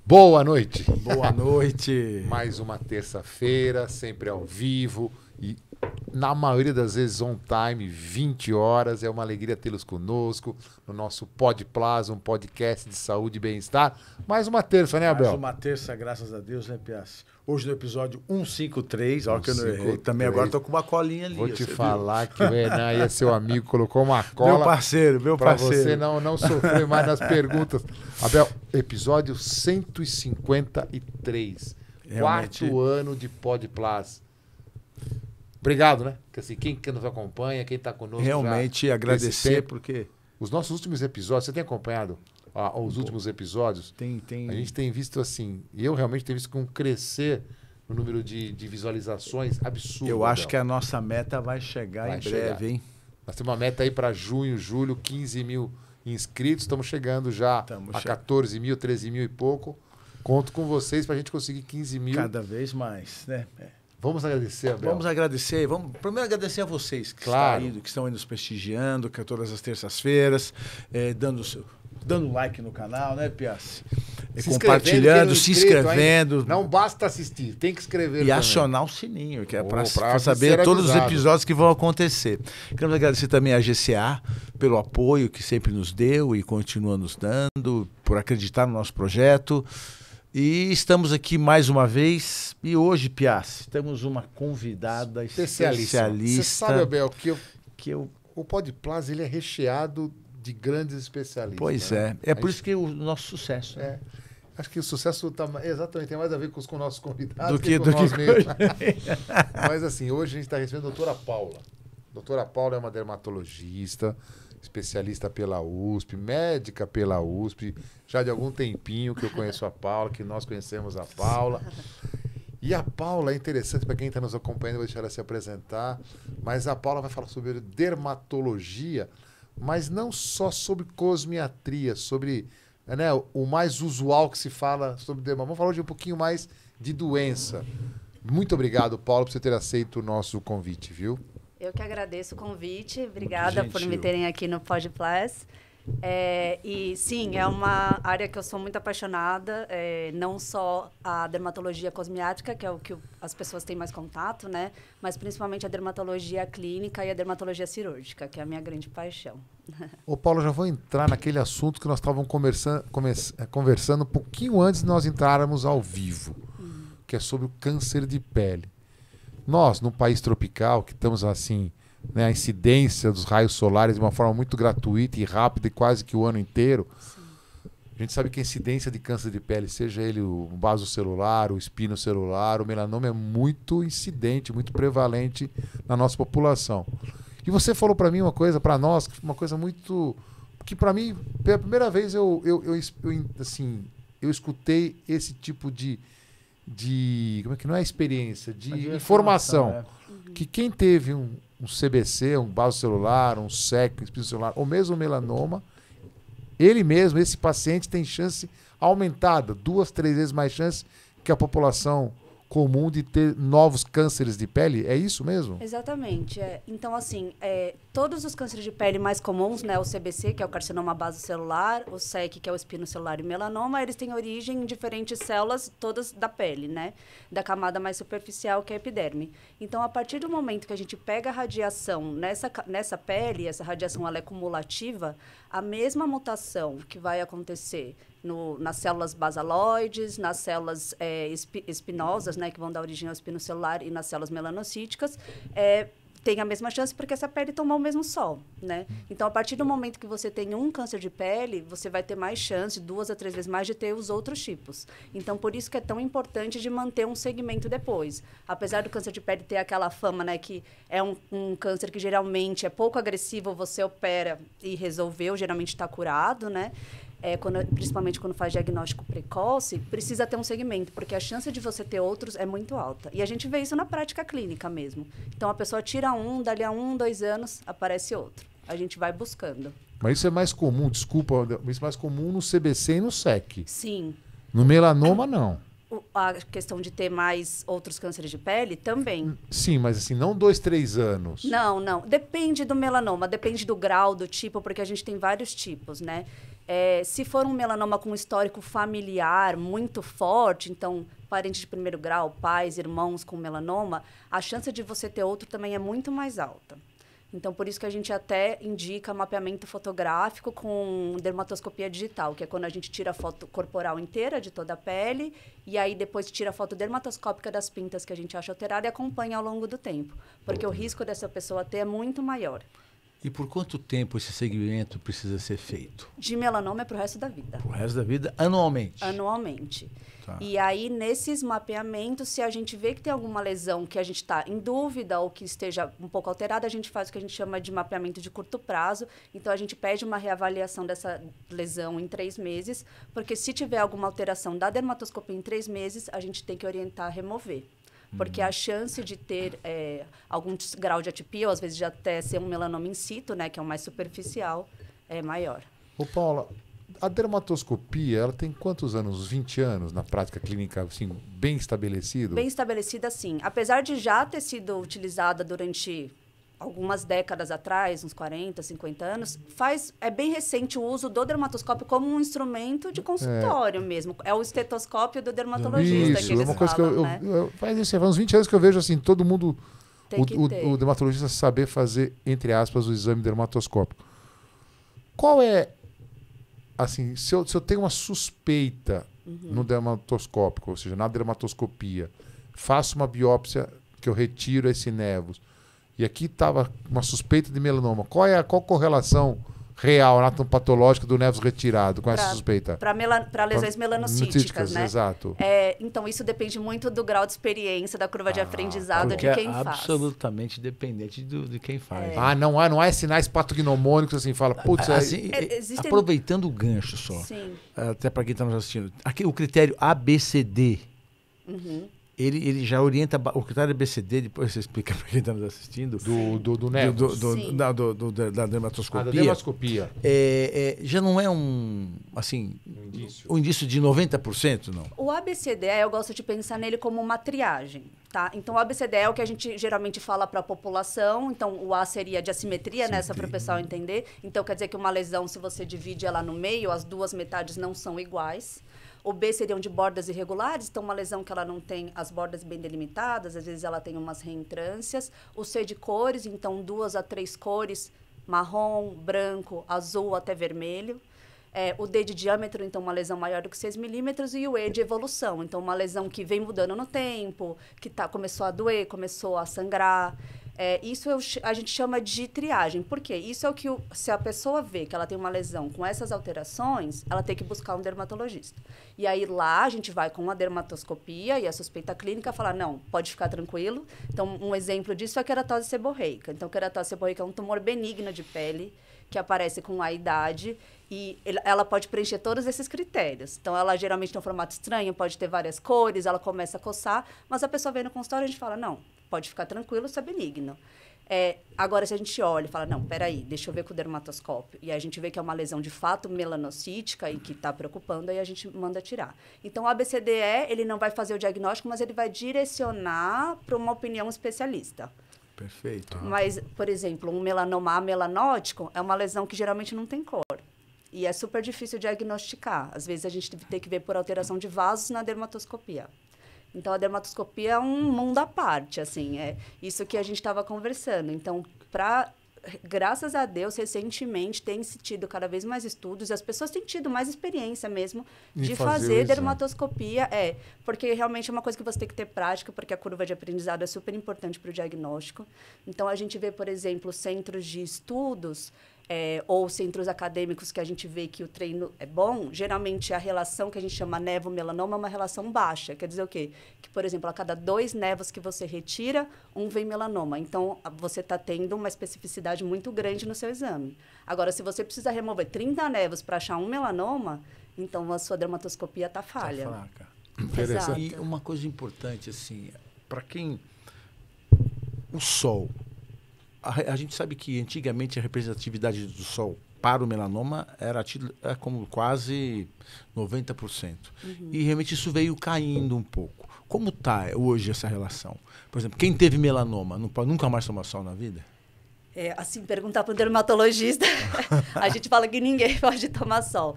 Boa noite. Boa noite. Mais uma terça-feira, sempre ao vivo e na maioria das vezes on time, 20 horas. É uma alegria tê-los conosco no nosso Pod Plaza, um podcast de saúde e bem-estar. Mais uma terça, né, Abel? Mais uma terça, graças a Deus, né, Piazzi? Hoje no episódio 153, olha que eu não errei. Também agora tô com uma colinha ali. Vou te falar que o Renan aí é seu amigo, colocou uma cola. Meu parceiro. Pra você não sofrer mais nas perguntas. Abel, episódio 153. Realmente. Quarto ano de Pod Plaza. Obrigado, né? Porque assim, quem nos acompanha, quem está conosco. Realmente já agradecer, porque os nossos últimos episódios, você tem acompanhado os últimos episódios? Tem. A gente tem visto assim, e eu realmente tenho visto com crescer no número de visualizações absurdo. Eu acho que a nossa meta vai chegar em breve, hein? Nós temos uma meta aí para junho, julho, 15 mil inscritos. Estamos chegando já a 14 mil, 13 mil e pouco. Conto com vocês para a gente conseguir 15 mil. Cada vez mais, né? Vamos agradecer, Abel. Vamos agradecer. Vamos primeiro agradecer a vocês que, que estão aí nos prestigiando, que é todas as terças-feiras, dando like no canal, né, Piazzi? Compartilhando, se inscrevendo. Ainda. Não basta assistir, tem que escrever. E também acionar o sininho, que é para saber todos os episódios que vão acontecer. Queremos agradecer também a GCA pelo apoio que sempre nos deu e continua nos dando, por acreditar no nosso projeto. E estamos aqui mais uma vez. E hoje, Piazzi, temos uma convidada especialista. Você sabe, Abel, o Pod Plaza ele é recheado de grandes especialistas. Pois né? É por isso que o nosso sucesso. É. Acho que o sucesso exatamente tem mais a ver com os nossos convidados do que com nós mesmos. Mas assim, hoje a gente está recebendo a doutora Paula. A doutora Paula é uma dermatologista, especialista pela USP, médica pela USP, já de algum tempinho que eu conheço a Paula, que nós conhecemos a Paula. E a Paula é interessante, para quem está nos acompanhando, eu vou deixar ela se apresentar, mas a Paula vai falar sobre dermatologia, mas não só sobre cosmiatria, sobre o mais usual que se fala sobre dermatologia. Vamos falar hoje um pouquinho mais de doença. Muito obrigado, Paula, por você ter aceito o nosso convite, viu? Eu que agradeço o convite. Obrigada por me terem aqui no Pod Plus. E sim, é uma área que eu sou muito apaixonada, não só a dermatologia cosmiátrica, que é o que as pessoas têm mais contato, né? Mas principalmente a dermatologia clínica e a dermatologia cirúrgica, que é a minha grande paixão. Ô Paulo, já vou entrar naquele assunto que nós estávamos conversando um pouquinho antes de nós entrarmos ao vivo, que é sobre o câncer de pele. Nós, num país tropical, que estamos assim, a incidência dos raios solares de uma forma muito gratuita e rápida e quase que o ano inteiro. Sim. A gente sabe que a incidência de câncer de pele, seja ele o vasocelular, o espinocelular, o melanoma, é muito incidente, muito prevalente na nossa população. E você falou para mim uma coisa, para nós, uma coisa muito... que para mim, pela primeira vez eu escutei esse tipo de como é que não é experiência, de informação. Que quem teve um CBC, um vasocelular, um SEC, um espinocelular, ou mesmo um melanoma, ele mesmo, esse paciente, tem chance aumentada, 2, 3 vezes mais chance que a população comum de ter novos cânceres de pele. É isso mesmo? Exatamente. Então, assim, todos os cânceres de pele mais comuns, né, o CBC, que é o carcinoma basocelular, o SEC, que é o espinocelular e melanoma, eles têm origem em diferentes células, todas da pele, né, da camada mais superficial, que é a epiderme. Então, a partir do momento que a gente pega a radiação nessa pele, essa radiação ela é cumulativa, a mesma mutação que vai acontecer nas células basaloides, nas células espinosas, né, que vão dar origem ao espinocelular, e nas células melanocíticas, tem a mesma chance porque essa pele tomou o mesmo sol, né? Então, a partir do momento que você tem um câncer de pele, você vai ter mais chance, 2 a 3 vezes mais, de ter os outros tipos. Então, por isso que é tão importante de manter um segmento depois. Apesar do câncer de pele ter aquela fama, né, que é um câncer que geralmente é pouco agressivo, você opera e resolveu, geralmente está curado, né? Principalmente quando faz diagnóstico precoce, precisa ter um segmento, porque a chance de você ter outros é muito alta. E a gente vê isso na prática clínica mesmo. Então, a pessoa tira dali a 1, 2 anos, aparece outro. A gente vai buscando. Mas isso é mais comum, desculpa, isso é mais comum no CBC e no SEC. Sim. No melanoma, não. A questão de ter mais outros cânceres de pele também. Sim, mas assim, não 2, 3 anos. Não. Depende do melanoma, depende do grau, do tipo, porque a gente tem vários tipos, né? Se for um melanoma com histórico familiar muito forte, então parente de primeiro grau, pais, irmãos com melanoma, a chance de você ter outro também é muito mais alta. Então, por isso que a gente até indica mapeamento fotográfico com dermatoscopia digital, que é quando a gente tira a foto corporal inteira de toda a pele e aí depois tira a foto dermatoscópica das pintas que a gente acha alterada e acompanha ao longo do tempo. Porque o risco dessa pessoa ter é muito maior. E por quanto tempo esse segmento precisa ser feito? De melanoma é para o resto da vida. Para o resto da vida, anualmente? Anualmente. Tá. E aí, nesses mapeamentos, se a gente vê que tem alguma lesão que a gente está em dúvida ou que esteja um pouco alterada, a gente faz o que a gente chama de mapeamento de curto prazo. Então, a gente pede uma reavaliação dessa lesão em 3 meses, porque se tiver alguma alteração da dermatoscopia em 3 meses, a gente tem que orientar a remover. Porque a chance de ter algum grau de atipia, ou às vezes de até ser um melanoma in situ, né, que é o mais superficial, é maior. Ô, Paula, a dermatoscopia, ela tem quantos anos? Uns 20 anos na prática clínica, assim, bem estabelecido? Bem estabelecida, sim. Apesar de já ter sido utilizada durante algumas décadas atrás, uns 40, 50 anos, é bem recente o uso do dermatoscópio como um instrumento de consultório mesmo. É o estetoscópio do dermatologista. Isso, que eles é uma coisa falam, que faz uns 20 anos que eu vejo assim, todo mundo, o dermatologista saber fazer, entre aspas, o exame dermatoscópico. Qual é, assim, se eu tenho uma suspeita no dermatoscópico, ou seja, na dermatoscopia, faço uma biópsia que eu retiro esse nevus, e aqui estava uma suspeita de melanoma, qual a correlação real, anatomopatológica do nevus retirado com essa suspeita? Para lesões melanocíticas, né? Exato. Então, isso depende muito do grau de experiência, da curva de aprendizado de quem faz. É absolutamente dependente de quem faz. Não há sinais patognomônicos assim, fala, putz... Aproveitando o gancho só, até para quem está nos assistindo, aqui, o critério ABCD, ele já orienta o critério ABCD, depois você explica para quem está nos assistindo. Do nevus. Da dermatoscopia. Da dermatoscopia. Já não é um indício de 90%, não? O ABCD, eu gosto de pensar nele como uma triagem, tá? Então, o ABCD é o que a gente geralmente fala para a população. Então, o A seria de assimetria, nessa para o pessoal entender. Então, quer dizer que uma lesão, se você divide ela no meio, as duas metades não são iguais. O B seriam de bordas irregulares, então uma lesão que ela não tem as bordas bem delimitadas, às vezes ela tem umas reentrâncias. O C de cores, então 2 a 3 cores, marrom, branco, azul até vermelho. O D de diâmetro, então uma lesão maior do que 6 milímetros. E o E de evolução, então uma lesão que vem mudando no tempo, que começou a doer, começou a sangrar. Isso a gente chama de triagem. Por quê? Isso é o que, se a pessoa vê que ela tem uma lesão com essas alterações, ela tem que buscar um dermatologista. E aí lá a gente vai com a dermatoscopia e a suspeita clínica falar, não, pode ficar tranquilo. Então, um exemplo disso é a queratose seborreica. Então, queratose seborreica é um tumor benigno de pele que aparece com a idade e ela pode preencher todos esses critérios. Então, ela geralmente tem um formato estranho, pode ter várias cores, ela começa a coçar, mas a pessoa vem no consultório e a gente fala, não, pode ficar tranquilo, isso é benigno. Agora, se a gente olha e fala, não, peraí, deixa eu ver com o dermatoscópio, e a gente vê que é uma lesão de fato melanocítica e que está preocupando, aí a gente manda tirar. Então, o ABCDE, ele não vai fazer o diagnóstico, mas ele vai direcionar para uma opinião especialista. Perfeito. Mas, por exemplo, um melanoma melanótico é uma lesão que geralmente não tem cor. E é super difícil diagnosticar. Às vezes, a gente tem que ver por alteração de vasos na dermatoscopia. Então, a dermatoscopia é um mundo à parte, assim, é isso que a gente estava conversando. Então, graças a Deus, recentemente, tem se tido cada vez mais estudos, e as pessoas têm tido mais experiência mesmo de fazer dermatoscopia, porque realmente é uma coisa que você tem que ter prática, porque a curva de aprendizado é super importante para o diagnóstico. Então, a gente vê, por exemplo, centros de estudos, ou centros acadêmicos que a gente vê que o treino é bom, geralmente a relação que a gente chama nevo-melanoma é uma relação baixa. Quer dizer o quê? Que, por exemplo, a cada 2 nevos que você retira, um vem melanoma. Então, você está tendo uma especificidade muito grande no seu exame. Agora, se você precisa remover 30 nevos para achar um melanoma, então a sua dermatoscopia está falha. Tá fraca. Exato. E uma coisa importante, assim, para quem... O sol... A gente sabe que antigamente a representatividade do sol para o melanoma era como quase 90%. E realmente isso veio caindo um pouco. Como está hoje essa relação? Por exemplo, quem teve melanoma não pode nunca mais tomar sol na vida? Assim, perguntar para o dermatologista, a gente fala que ninguém pode tomar sol.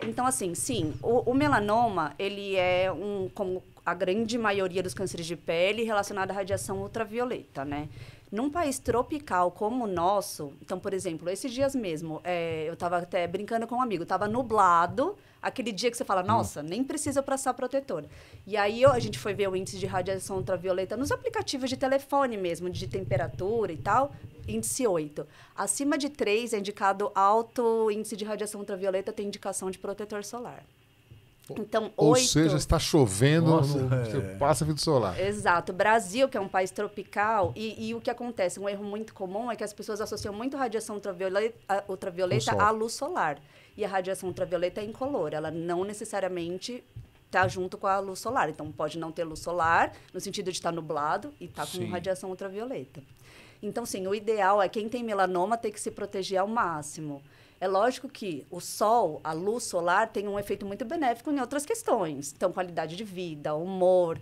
Então, assim, sim, o melanoma, ele é como a grande maioria dos cânceres de pele relacionado à radiação ultravioleta, né? Num país tropical como o nosso, então, por exemplo, esses dias mesmo, eu estava até brincando com um amigo, estava nublado, aquele dia que você fala, nossa, nem precisa passar protetor. E aí a gente foi ver o índice de radiação ultravioleta nos aplicativos de telefone mesmo, de temperatura e tal, índice 8. Acima de 3 é indicado alto índice de radiação ultravioleta, tem indicação de protetor solar. Então, ou seja, está chovendo, você passa filtro solar. Exato. Brasil, que é um país tropical, e o que acontece, um erro muito comum é que as pessoas associam muito a radiação ultravioleta à luz solar. E a radiação ultravioleta é incolor, ela não necessariamente está junto com a luz solar. Então, pode não ter luz solar, no sentido de estar nublado, e estar com radiação ultravioleta. Então, sim, o ideal é quem tem melanoma ter que se proteger ao máximo. É lógico que o sol, a luz solar, tem um efeito muito benéfico em outras questões. Então, qualidade de vida, humor.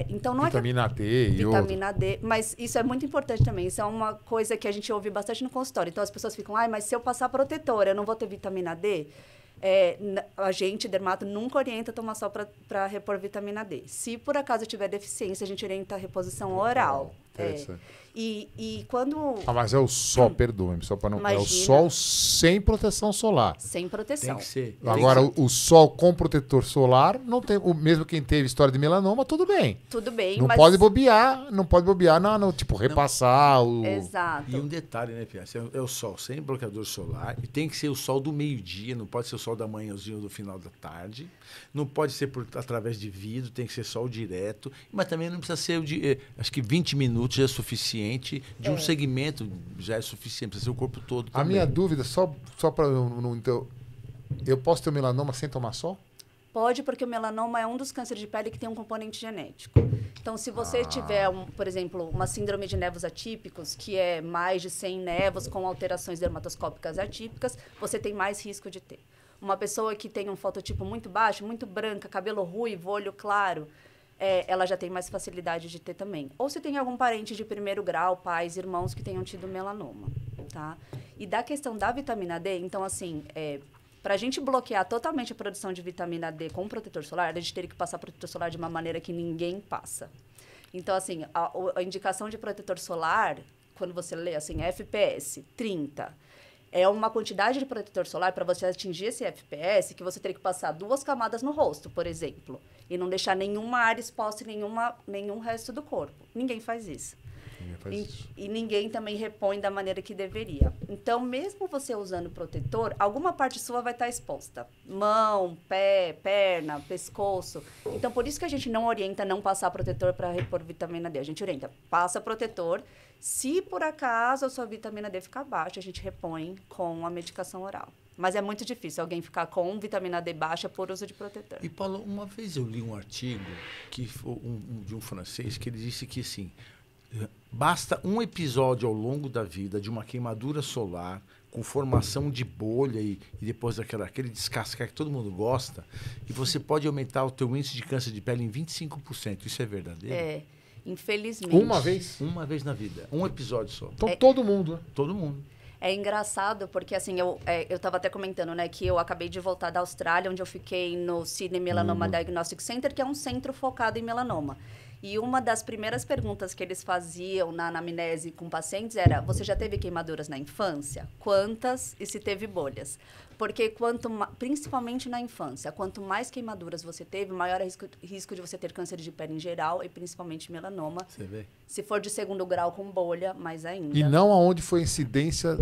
Então não vitamina é D. Vitamina D. Mas isso é muito importante também. Isso é uma coisa que a gente ouve bastante no consultório. Então, as pessoas ficam, mas se eu passar protetor, eu não vou ter vitamina D? A gente, dermato, nunca orienta tomar sol para repor vitamina D. Se por acaso tiver deficiência, a gente orienta a reposição oral. E quando... mas é o sol, perdoe-me, só para não... Imagina. É o sol sem proteção solar. Sem proteção. Tem que ser. Agora, o sol com protetor solar, não tem, mesmo quem teve história de melanoma, tudo bem. Tudo bem, não pode bobear, tipo, repassar o... Exato. E um detalhe, né, Pia? É o sol sem bloqueador solar, e tem que ser o sol do meio-dia, não pode ser o sol da manhãzinha ou do final da tarde, não pode ser através de vidro, tem que ser sol direto, mas também não precisa ser, acho que 20 minutos já é suficiente, de um segmento já é suficiente, precisa ser o corpo todo também. A minha dúvida, só para... Então, eu posso ter melanoma sem tomar sol? Pode, porque o melanoma é um dos cânceres de pele que tem um componente genético. Então, se você tiver, por exemplo, uma síndrome de nevos atípicos, que é mais de 100 nevos com alterações dermatoscópicas atípicas, você tem mais risco de ter. Uma pessoa que tem um fototipo muito baixo, muito branca, cabelo ruivo, olho claro, ela já tem mais facilidade de ter também. Ou se tem algum parente de primeiro grau, pais, irmãos que tenham tido melanoma, tá? E da questão da vitamina D, então, assim, para a gente bloquear totalmente a produção de vitamina D com protetor solar, a gente teria que passar protetor solar de uma maneira que ninguém passa. Então, assim, a indicação de protetor solar, quando você lê, assim, FPS 30, é uma quantidade de protetor solar para você atingir esse FPS que você teria que passar 2 camadas no rosto, por exemplo, e não deixar nenhuma área exposta em nenhum resto do corpo. Ninguém faz isso. E ninguém também repõe da maneira que deveria. Então, mesmo você usando protetor, alguma parte sua vai estar exposta. Mão, pé, perna, pescoço. Então, por isso que a gente não orienta não passar protetor para repor vitamina D. A gente orienta, passa protetor. Se por acaso a sua vitamina D ficar baixa, a gente repõe com a medicação oral. Mas é muito difícil alguém ficar com vitamina D baixa por uso de protetor. E, Paulo, uma vez eu li um artigo de um francês que ele disse que, assim, basta um episódio ao longo da vida de uma queimadura solar com formação de bolha e depois aquele descascar que todo mundo gosta, e você pode aumentar o teu índice de câncer de pele em 25%. Isso é verdadeiro? Infelizmente. Uma vez? Uma vez na vida. Um episódio só. Então todo mundo, né? Todo mundo. É engraçado porque, assim, eu estava até comentando, né, que eu acabei de voltar da Austrália, onde eu fiquei no Sydney Melanoma Diagnostic Center, que é um centro focado em melanoma. E uma das primeiras perguntas que eles faziam na anamnese com pacientes era: você já teve queimaduras na infância? Quantas? E se teve bolhas? Porque principalmente na infância, quanto mais queimaduras você teve, maior é o risco de você ter câncer de pele em geral e principalmente melanoma. Você vê? Se for de segundo grau com bolha, mais ainda. E não aonde foi a incidência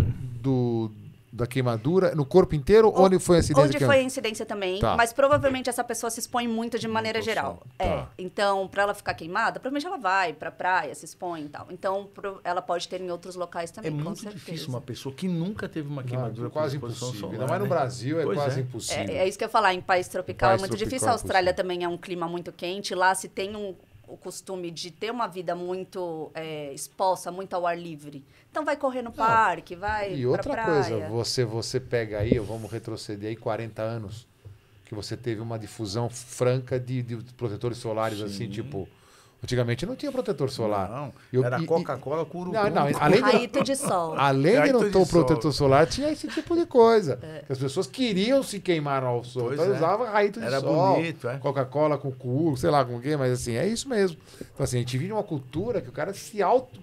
da queimadura? No corpo inteiro? Onde foi a incidência? Onde foi a incidência também, mas provavelmente essa pessoa se expõe muito de maneira geral. Então, para ela ficar queimada, provavelmente ela vai para a praia, se expõe e tal. Então, ela pode ter em outros locais também, com certeza. É muito difícil uma pessoa que nunca teve uma queimadura com exposição solar. Ainda mais no Brasil, quase impossível. É isso que eu ia falar, em país tropical é muito difícil. A Austrália também é um clima muito quente. Lá se tem o costume de ter uma vida muito exposta, muito ao ar livre. Então vai correr no parque, vai pra praia. E outra coisa, você pega aí, vamos retroceder aí 40 anos, que você teve uma difusão franca de protetores solares, assim, tipo... Antigamente não tinha protetor solar. Não, era Coca-Cola com urucum. Além Raito de sol. Além de não ter o protetor solar, tinha esse tipo de coisa. As pessoas queriam se queimar ao sol. Então usava raito de sol. Era bonito, Coca-Cola com culo, sei lá com o quê, mas assim, é isso mesmo. Então assim, a gente vive uma cultura que o cara se auto...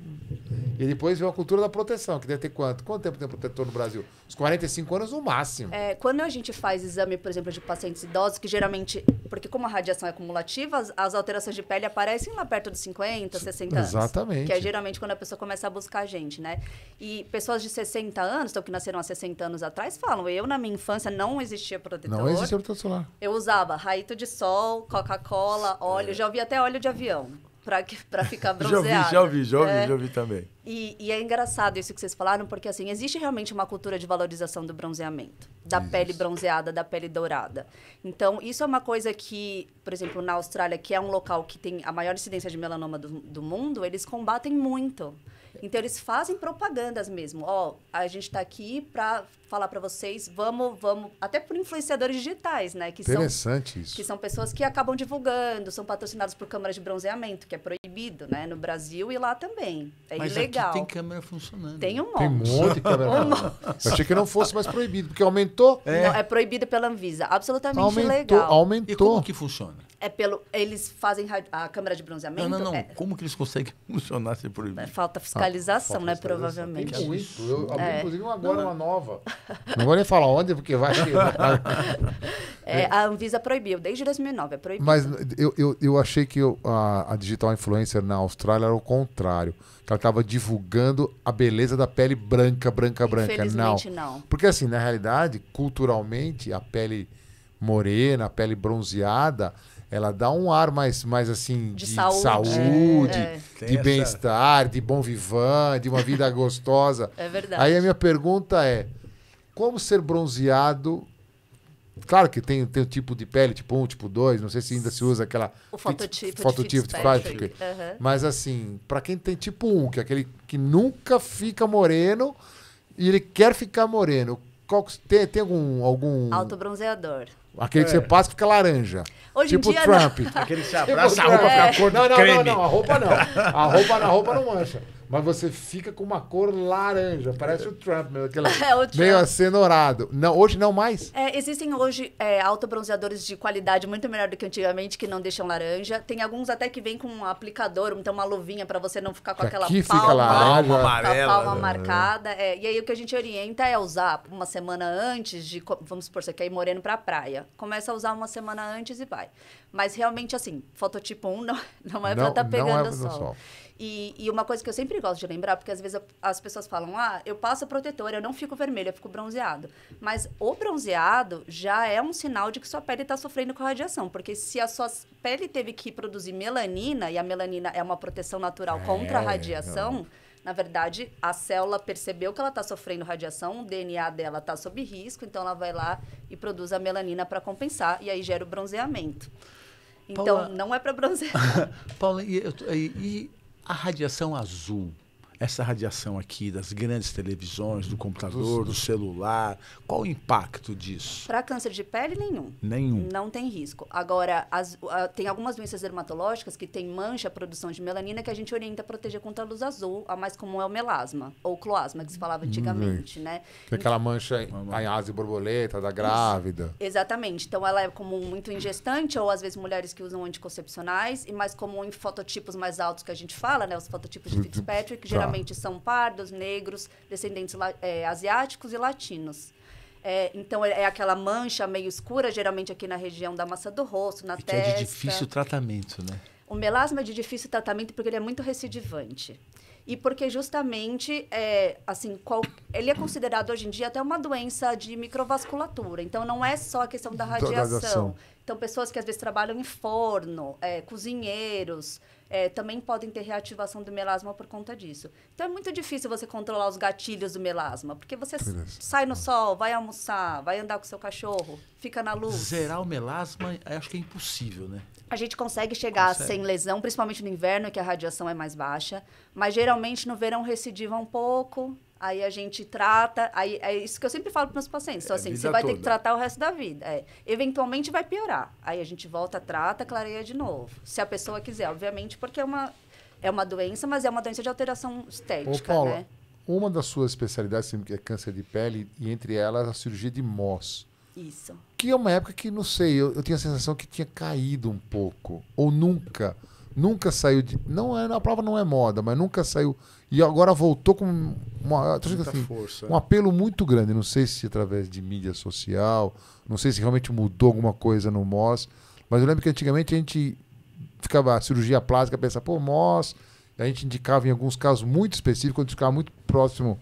E depois veio a cultura da proteção, que deve ter quanto? Quanto tempo tem protetor no Brasil? Uns 45 anos no máximo. Quando a gente faz exame, por exemplo, de pacientes idosos, que geralmente, porque como a radiação é cumulativa, as alterações de pele aparecem lá perto dos 50, 60 anos. Exatamente. Que é geralmente quando a pessoa começa a buscar a gente, né? E pessoas de 60 anos, então que nasceram há 60 anos atrás, falam, eu na minha infância não existia protetor. Não existia protetor solar. Eu usava raito de sol, Coca-Cola, óleo, já ouvi até óleo de avião. Pra ficar bronzeado. Já ouvi também. E é engraçado isso que vocês falaram, porque assim, existe realmente uma cultura de valorização do bronzeamento, da pele bronzeada, da pele dourada. Então, isso é uma coisa que, por exemplo, na Austrália, que é um local que tem a maior incidência de melanoma do mundo, eles combatem muito. Então, eles fazem propagandas mesmo. A gente está aqui para falar para vocês, vamos, até por influenciadores digitais, né? Interessante isso. Que são pessoas que acabam divulgando, são patrocinados por câmaras de bronzeamento, que é proibido, né? No Brasil e lá também. É ilegal. Aqui tem câmera funcionando. Tem um monte. Tem um monte de câmera funcionando. Eu achei que não fosse mais proibido, porque aumentou. Não, é proibido pela Anvisa. Absolutamente ilegal. Aumentou. E como que funciona? Eles fazem a câmera de bronzeamento. Não. Como que eles conseguem funcionar sem proibir? Falta fiscalização, né? Provavelmente. Tem muito. Eu abri, inclusive, uma nova. Não vou nem falar onde, porque vai... A Anvisa proibiu, desde 2009, é proibido. Mas eu achei que a digital influencer na Austrália era o contrário. Que ela estava divulgando a beleza da pele branca. Infelizmente, não. Porque assim, na realidade, culturalmente, a pele morena, a pele bronzeada... Ela dá um ar mais assim, de saúde, de bem-estar, de bom vivan, de uma vida gostosa. É verdade. Aí a minha pergunta é, como ser bronzeado? Claro que tem o tipo de pele, tipo 1, tipo 2, não sei se ainda se usa aquela... O fototipo de Fitzpatrick. Mas assim, para quem tem tipo 1, que é aquele que nunca fica moreno e ele quer ficar moreno, tem algum... Autobronzeador. Aquele que você passa e fica laranja. Hoje tipo em dia, Trump. Aquele que você abraça a roupa fica cor de creme. Não, a roupa não. A roupa não mancha. Mas você fica com uma cor laranja. Parece o Trump, meio acenourado. Não, hoje não mais? Existem hoje autobronzeadores de qualidade muito melhor do que antigamente, que não deixam laranja. Tem alguns até que vem com um aplicador, então uma luvinha para você não ficar com aquela palma amarela, palma marcada. E aí o que a gente orienta é usar uma semana antes de... Vamos supor, você quer ir moreno pra praia. Começa a usar uma semana antes e vai. Mas realmente, assim, fototipo 1 não é pra estar pegando sol. E uma coisa que eu sempre gosto de lembrar, porque às vezes as pessoas falam, eu passo protetor, eu não fico vermelho, eu fico bronzeado. Mas o bronzeado já é um sinal de que sua pele está sofrendo com radiação, porque se a sua pele teve que produzir melanina, e a melanina é uma proteção natural contra a radiação, na verdade, a célula percebeu que ela está sofrendo radiação, o DNA dela está sob risco, então ela vai lá e produz a melanina para compensar, e aí gera o bronzeamento. Então, Paula, não é para bronzear. Paula, e a radiação azul, essa radiação aqui das grandes televisões, do computador, do celular, qual o impacto disso? Para câncer de pele, nenhum. Não tem risco. Agora, tem algumas doenças dermatológicas que tem mancha, produção de melanina, que a gente orienta a proteger contra a luz azul. A mais comum é o melasma, ou cloasma, que se falava antigamente, né? Que é aquela mancha em asa e borboleta, da grávida. Exatamente. Então, ela é comum muito em gestante, ou às vezes mulheres que usam anticoncepcionais, e mais comum em fototipos mais altos que a gente fala, né? Os fototipos de Fitzpatrick, que geralmente são pardos, negros, descendentes asiáticos e latinos. Então, é aquela mancha meio escura, geralmente aqui na região da maçã do rosto, na testa. Que é de difícil tratamento, né? O melasma é de difícil tratamento porque ele é muito recidivante. E porque justamente, ele é considerado hoje em dia até uma doença de microvasculatura. Então, não é só a questão da radiação. Então, pessoas que às vezes trabalham em forno, cozinheiros, também podem ter reativação do melasma por conta disso. Então, é muito difícil você controlar os gatilhos do melasma, porque você sai no sol, vai almoçar, vai andar com o seu cachorro, fica na luz. Zerar o melasma, acho que é impossível, né? A gente consegue chegar sem lesão, principalmente no inverno, que a radiação é mais baixa, mas geralmente no verão recidiva um pouco, Aí a gente trata, aí é isso que eu sempre falo para meus pacientes. Então, assim, você vai ter que tratar o resto da vida. Eventualmente vai piorar. Aí a gente volta, trata, clareia de novo. Se a pessoa quiser, obviamente, porque é uma doença, mas é uma doença de alteração estética, Paula, né? Uma das suas especialidades é câncer de pele, e entre elas a cirurgia de Mohs. Isso. Que é uma época que, não sei, eu tinha a sensação que tinha caído um pouco. Ou nunca saiu de... a prova não é moda, mas nunca saiu. E agora voltou com assim, força. Um apelo muito grande. Não sei se através de mídia social, não sei se realmente mudou alguma coisa no Mohs. Mas eu lembro que antigamente a gente ficava, a cirurgia plástica, pensa, pô, Mohs. A gente indicava em alguns casos muito específicos, quando ficava muito próximo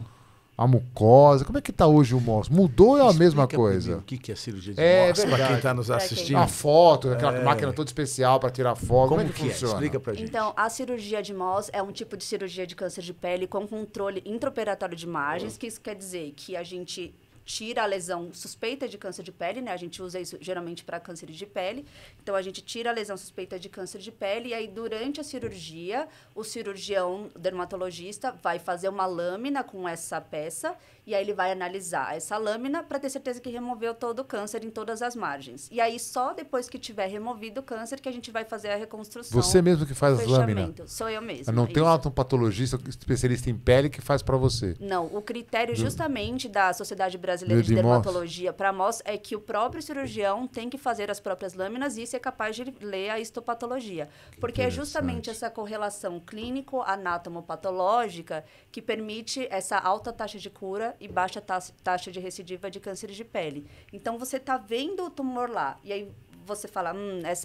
a mucosa. Como é que está hoje o Mohs? Mudou ou é a mesma coisa? O que é cirurgia de Mohs? Para quem está nos assistindo. A foto, aquela máquina toda especial para tirar foto. Como é que funciona? Explica pra gente. Então, a cirurgia de Mohs é um tipo de cirurgia de câncer de pele com controle intraoperatório de imagens, que isso quer dizer que a gente tira a lesão suspeita de câncer de pele, né? A gente usa isso geralmente para câncer de pele. Então, a gente tira a lesão suspeita de câncer de pele e aí, durante a cirurgia, o cirurgião dermatologista vai fazer uma lâmina com essa peça e aí ele vai analisar essa lâmina para ter certeza que removeu todo o câncer em todas as margens. E aí, só depois que tiver removido o câncer que a gente vai fazer a reconstrução. Você mesmo que faz as lâminas? Sou eu mesma. Não tem um patologista especialista em pele que faz para você? Não, o critério justamente da Sociedade Brasileira de Dermatologia para Mohs é que o próprio cirurgião tem que fazer as próprias lâminas e ser capaz de ler a histopatologia. Porque é justamente essa correlação clínico-anátomo-patológica que permite essa alta taxa de cura e baixa taxa de recidiva de câncer de pele. Então, você está vendo o tumor lá, e aí você fala,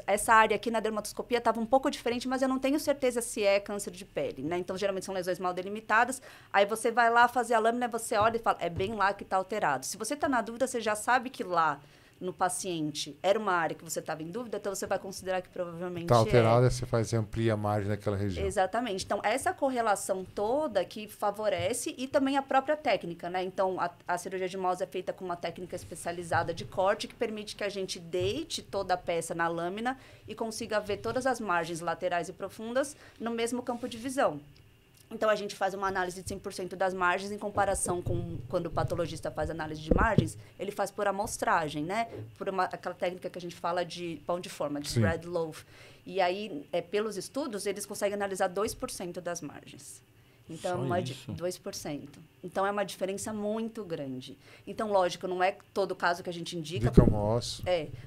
essa área aqui na dermatoscopia estava um pouco diferente, mas eu não tenho certeza se é câncer de pele, né? Então, geralmente são lesões mal delimitadas. Aí você vai lá fazer a lâmina, você olha e fala, é bem lá que está alterado. Se você está na dúvida, você já sabe que lá no paciente era uma área que você estava em dúvida, então você vai considerar que provavelmente está alterada, você amplia a margem daquela região. Exatamente. Então, essa correlação toda que favorece e também a própria técnica, né? Então, a cirurgia de Mohs é feita com uma técnica especializada de corte que permite que a gente deite toda a peça na lâmina e consiga ver todas as margens laterais e profundas no mesmo campo de visão. Então, a gente faz uma análise de 100% das margens em comparação com quando o patologista faz análise de margens, ele faz por amostragem, né? Por aquela técnica que a gente fala de pão de forma, de bread loaf. E aí, pelos estudos, eles conseguem analisar 2% das margens. Então, 2%. Então, é uma diferença muito grande. Então, lógico, não é todo caso que a gente indica.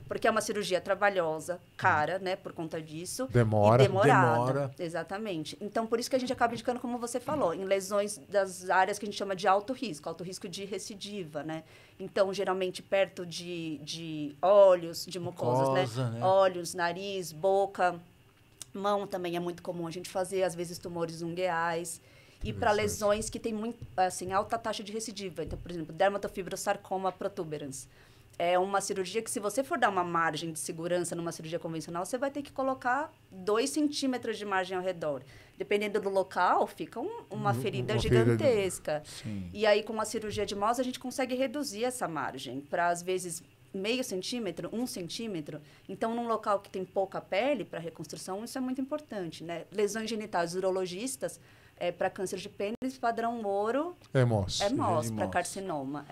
Porque é uma cirurgia trabalhosa, cara, né? Por conta disso. Demorada. Demora. Exatamente. Então, por isso que a gente acaba indicando, como você falou, em lesões das áreas que a gente chama de alto risco de recidiva, né? Então, geralmente, perto de olhos, de mucosas, né? Olhos, nariz, boca, mão também é muito comum a gente fazer, às vezes, tumores ungueais. E para lesões que têm muito, assim, alta taxa de recidiva. Então, por exemplo, dermatofibrosarcoma protuberans. É uma cirurgia que, se você for dar uma margem de segurança numa cirurgia convencional, você vai ter que colocar 2 centímetros de margem ao redor. Dependendo do local, fica uma ferida gigantesca. E aí, com a cirurgia de Mohs, a gente consegue reduzir essa margem para, às vezes, meio centímetro, 1 centímetro. Então, num local que tem pouca pele para reconstrução, isso é muito importante, né? Lesões genitais, urologistas, para câncer de pênis, padrão ouro... É Mohs. É Mohs, para carcinoma,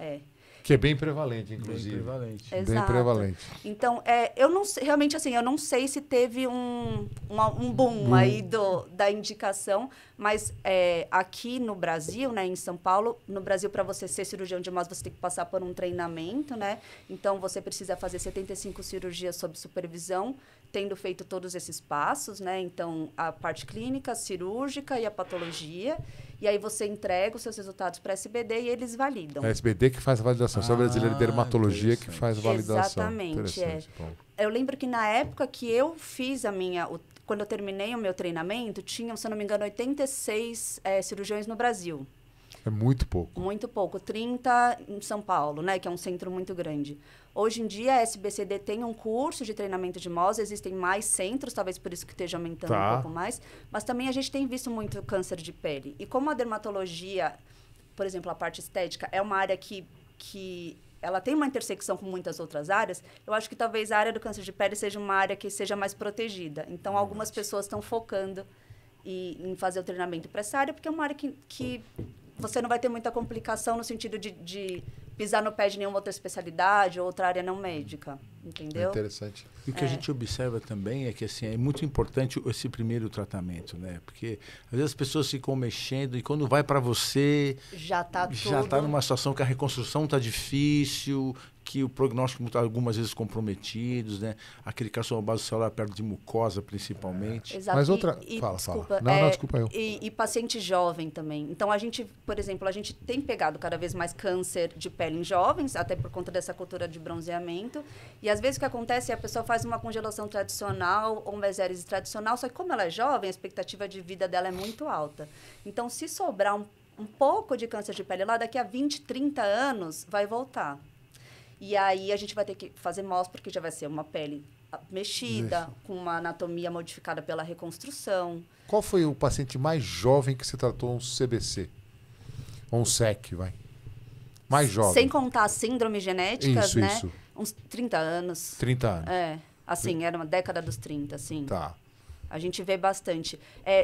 Que é bem prevalente, inclusive. Bem prevalente. Exato. Bem prevalente. Então, eu não sei, realmente, assim, eu não sei se teve um boom aí da indicação, mas aqui no Brasil, né, em São Paulo, no Brasil, para você ser cirurgião de Mohs, você tem que passar por um treinamento, né? Então, você precisa fazer 75 cirurgias sob supervisão, tendo feito todos esses passos, né? Então, a parte clínica, cirúrgica e a patologia. E aí você entrega os seus resultados para a SBD e eles validam. É a SBD que faz a validação, a Brasileira de Dermatologia que faz a validação. Exatamente. Eu lembro que na época que eu fiz quando eu terminei o meu treinamento, tinham, se eu não me engano, 86 cirurgiões no Brasil. É muito pouco. Muito pouco. 30 em São Paulo, né? Que é um centro muito grande. Hoje em dia, a SBCD tem um curso de treinamento de Mohs, existem mais centros, talvez por isso que esteja aumentando um pouco mais, mas também a gente tem visto muito câncer de pele. E como a dermatologia, por exemplo, a parte estética, é uma área que ela tem uma intersecção com muitas outras áreas, eu acho que talvez a área do câncer de pele seja uma área que seja mais protegida. Então, algumas pessoas estão focando em fazer o treinamento para essa área, porque é uma área que você não vai ter muita complicação no sentido de pisar no pé de nenhuma outra especialidade ou outra área não médica, entendeu? Interessante. E o que a gente observa também é que assim, é muito importante esse primeiro tratamento, né? Porque às vezes as pessoas ficam mexendo e quando vai para você já tá numa situação que a reconstrução está difícil, que o prognóstico está algumas vezes comprometidos, né? Aquele carcinoma basocelular perto de mucosa, principalmente. Exato. Mas outra... Desculpa, fala. Não, desculpa eu. E paciente jovem também. Então, a gente, por exemplo, a gente tem pegado cada vez mais câncer de pele em jovens, até por conta dessa cultura de bronzeamento. E, às vezes, o que acontece é a pessoa faz uma congelação tradicional ou uma mesérese tradicional, só que como ela é jovem, a expectativa de vida dela é muito alta. Então, se sobrar um pouco de câncer de pele lá, daqui a 20, 30 anos, vai voltar. E aí a gente vai ter que fazer MOS, porque já vai ser uma pele mexida, com uma anatomia modificada pela reconstrução. Qual foi o paciente mais jovem que você tratou um CBC? Ou um SEC, vai? Mais jovem. Sem contar as síndromes genéticas, né? Isso. Uns 30 anos. 30 anos. É, assim, era uma década dos 30, assim. Tá. A gente vê bastante.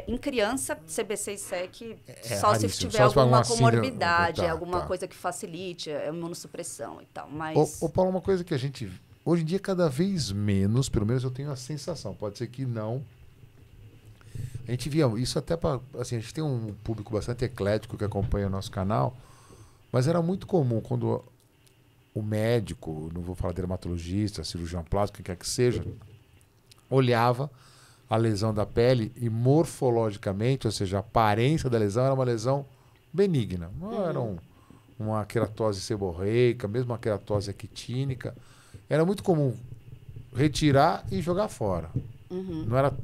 Em criança, CBC e SEC, só raríssimo. se tiver Só se alguma síndrome... comorbidade, Tá. alguma coisa que facilite a imunossupressão e tal. Mas... Ô, Paulo, uma coisa que a gente... Hoje em dia, cada vez menos, pelo menos eu tenho a sensação, pode ser que não. A gente via isso até para... Assim, a gente tem um público bastante eclético que acompanha o nosso canal, mas era muito comum quando o médico, não vou falar dermatologista, cirurgião plástico, quem quer que seja, olhava a lesão da pele e morfologicamente, ou seja, a aparência da lesão era uma lesão benigna. Não era uma queratose seborreica, mesmo uma queratose actínica. Era muito comum retirar e jogar fora.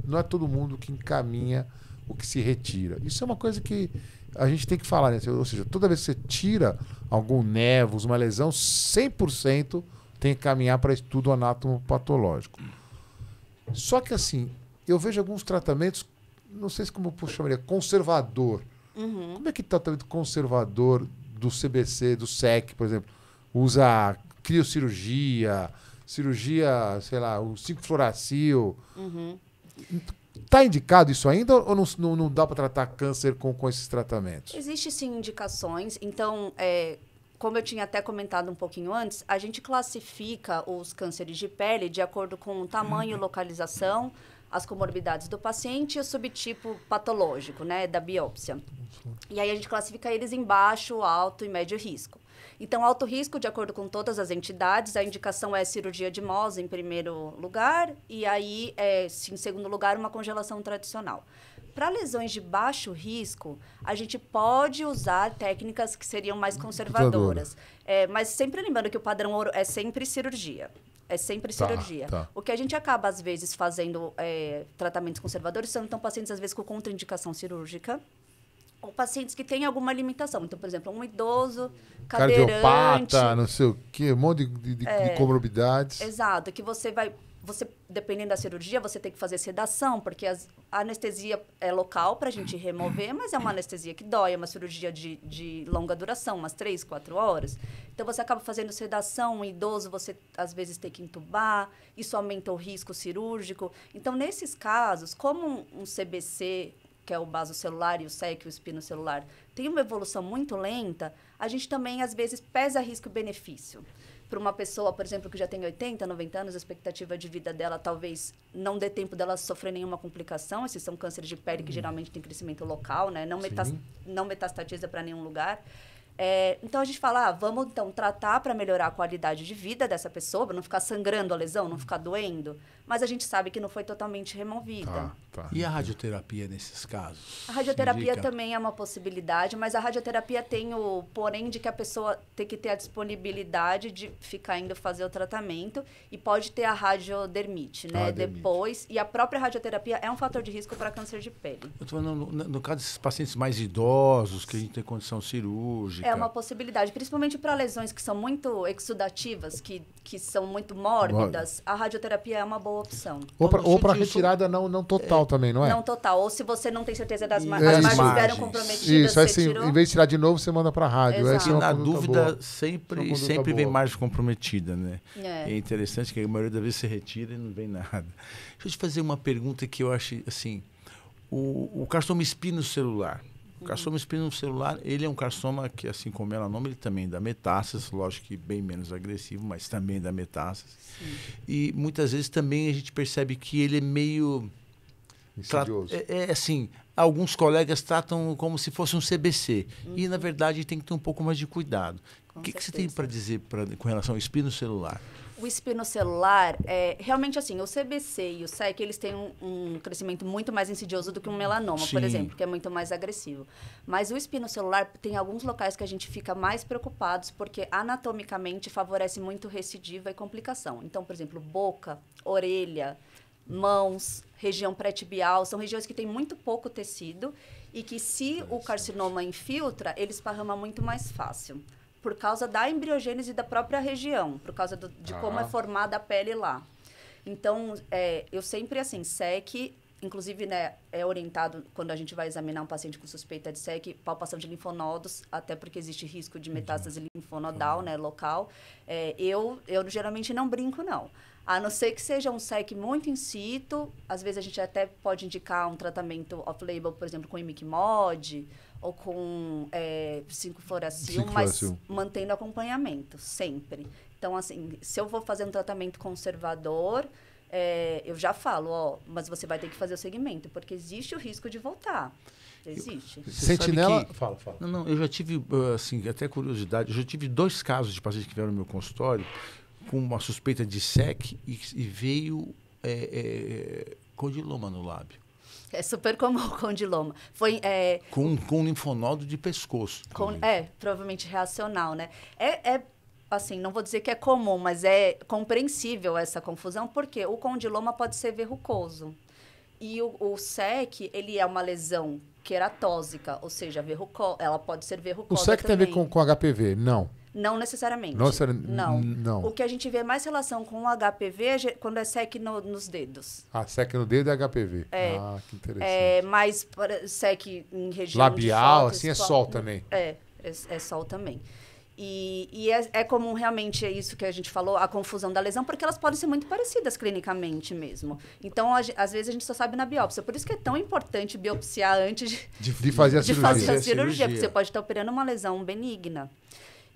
Não é todo mundo que encaminha o que se retira. Isso é uma coisa que a gente tem que falar, né? Ou seja, toda vez que você tira algum névus, uma lesão, 100% tem que caminhar para estudo anatomopatológico. Só que assim, eu vejo alguns tratamentos, não sei se como eu chamaria, conservador. Como é que tratamento conservador do CBC, do SEC, por exemplo, usa criocirurgia, cirurgia, sei lá, o 5-fluoracil. Está indicado isso ainda ou não dá para tratar câncer com esses tratamentos? Existe sim indicações. Então, como eu tinha até comentado um pouquinho antes, a gente classifica os cânceres de pele de acordo com o tamanho, localização, as comorbidades do paciente e o subtipo patológico, né, da biópsia. E aí a gente classifica eles em baixo, alto e médio risco. Então, alto risco, de acordo com todas as entidades, a indicação é cirurgia de MOS em primeiro lugar e aí, em segundo lugar, uma congelação tradicional. Para lesões de baixo risco, a gente pode usar técnicas que seriam mais conservadoras. Mas sempre lembrando que o padrão ouro é sempre cirurgia. É sempre cirurgia. Tá. O que a gente acaba, às vezes, fazendo tratamentos conservadores são, então, pacientes, às vezes, com contraindicação cirúrgica ou pacientes que têm alguma limitação. Então, por exemplo, um idoso, cadeirante... Cardiopata, não sei o quê, um monte de comorbidades. Exato, que você, dependendo da cirurgia, você tem que fazer sedação, porque a anestesia é local para a gente remover, mas é uma anestesia que dói, é uma cirurgia de longa duração, umas 3, 4 horas. Então, você acaba fazendo sedação, um idoso, você às vezes tem que entubar, isso aumenta o risco cirúrgico. Então, nesses casos, como um CBC, que é o basocelular, e o SEC, o espinocelular, tem uma evolução muito lenta, a gente também, às vezes, pesa risco-benefício. Para uma pessoa, por exemplo, que já tem 80, 90 anos, a expectativa de vida dela talvez não dê tempo dela sofrer nenhuma complicação. Esses são cânceres de pele que geralmente tem crescimento local, né? Não metastatiza para nenhum lugar. Então, a gente fala, vamos então tratar para melhorar a qualidade de vida dessa pessoa, para não ficar sangrando a lesão, não ficar doendo. Mas a gente sabe que não foi totalmente removida. Tá. E a radioterapia nesses casos? A radioterapia também é uma possibilidade, mas a radioterapia tem o porém de que a pessoa tem que ter a disponibilidade de ficar indo fazer o tratamento e pode ter a radiodermite, né? Depois. E a própria radioterapia é um fator de risco para câncer de pele. Eu estou falando no caso desses pacientes mais idosos, que a gente tem condição cirúrgica. É uma possibilidade, principalmente para lesões que são muito exudativas, que são muito mórbidas, a radioterapia é uma boa opção. Ou para retirada não total também, não é? Não total. Ou se você não tem certeza das margens estiveram comprometidas, isso, você assim, tirou. Em vez de tirar de novo, você manda para a rádio. Exato. Na dúvida, sempre vem margem comprometida, né? É interessante que a maioria das vezes você retira e não vem nada. Deixa eu te fazer uma pergunta que eu acho, assim, o carcinoma espinocelular, O carcinoma espinocelular, ele é um carcinoma que, assim como melanoma, ele também dá metástases, lógico que bem menos agressivo, mas também dá metástases. Sim. E muitas vezes também a gente percebe que ele é meio... insidioso. Assim, alguns colegas tratam como se fosse um CBC. E, na verdade, tem que ter um pouco mais de cuidado. O que você tem para dizer com relação ao espinocelular? O espinocelular, realmente assim, o CBC e o SEC, eles têm um crescimento muito mais insidioso do que um melanoma, Sim. por exemplo, que é muito mais agressivo. Mas o espinocelular tem alguns locais que a gente fica mais preocupados, porque anatomicamente favorece muito recidiva e complicação. Então, por exemplo, boca, orelha, mãos, região pré-tibial, são regiões que têm muito pouco tecido e que, se o carcinoma infiltra, ele esparrama muito mais fácil, por causa da embriogênese da própria região, por causa de como é formada a pele lá. Então, eu sempre, assim, SEC, inclusive, né, é orientado, quando a gente vai examinar um paciente com suspeita de SEC, palpação de linfonodos, até porque existe risco de metástase linfonodal, né, local. Eu geralmente não brinco, não. A não ser que seja um SEC muito in situ, às vezes a gente até pode indicar um tratamento off-label, por exemplo, com imiquimod, ou com psicofluoracil, mas mantendo acompanhamento, sempre. Então, assim, se eu vou fazer um tratamento conservador, eu já falo, mas você vai ter que fazer o segmento, porque existe o risco de voltar. Existe. Sentinela... Fala. Não, eu já tive, assim, até curiosidade, eu já tive 2 casos de pacientes que vieram no meu consultório com uma suspeita de SEC e veio condiloma no lábio. É super comum o condiloma. Foi, com linfonodo de pescoço. Provavelmente reacional, né? Assim, não vou dizer que é comum, mas é compreensível essa confusão, porque o condiloma pode ser verrucoso. E o SEC, ele é uma lesão queratósica, ou seja, ela pode ser verrucosa. O SEC tem a ver com HPV? Não. Não necessariamente. Não. O que a gente vê mais relação com o HPV é quando é SEC nos dedos. SEC no dedo é HPV. Que interessante. Mas SEC em região labial, de assim, é sol também. É sol também. E é comum realmente, é isso que a gente falou, a confusão da lesão, porque elas podem ser muito parecidas clinicamente mesmo. Então, às vezes, a gente só sabe na biópsia. Por isso que é tão importante biopsiar antes de fazer a cirurgia, porque você pode estar operando uma lesão benigna.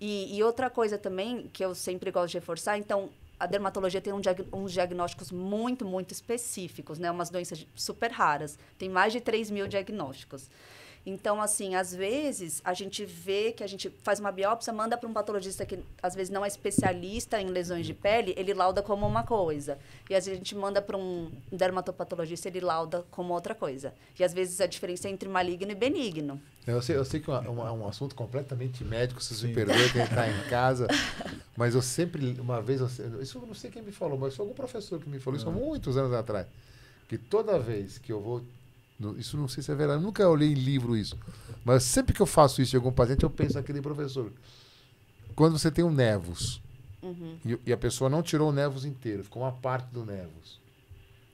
E outra coisa também, que eu sempre gosto de reforçar, então, a dermatologia tem uns diagnósticos muito, muito específicos, né? Umas doenças super raras. Tem mais de 3.000 diagnósticos. Então, assim, às vezes, a gente vê que a gente faz uma biópsia, manda para um patologista que, às vezes, não é especialista em lesões de pele, ele lauda como uma coisa. E, às vezes, a gente manda para um dermatopatologista, ele lauda como outra coisa. E, às vezes, a diferença é entre maligno e benigno. Eu sei que é um assunto completamente médico, você se perdoa quem está em casa, mas eu sempre, uma vez, isso eu não sei quem me falou, mas foi algum professor que me falou isso há muitos anos atrás, que toda vez que eu vou... Isso não sei se é verdade, eu nunca olhei em livro isso. Mas sempre que eu faço isso em algum paciente, eu penso naquele professor. Quando você tem um nevus, e a pessoa não tirou o nevus inteiro, ficou uma parte do nevus.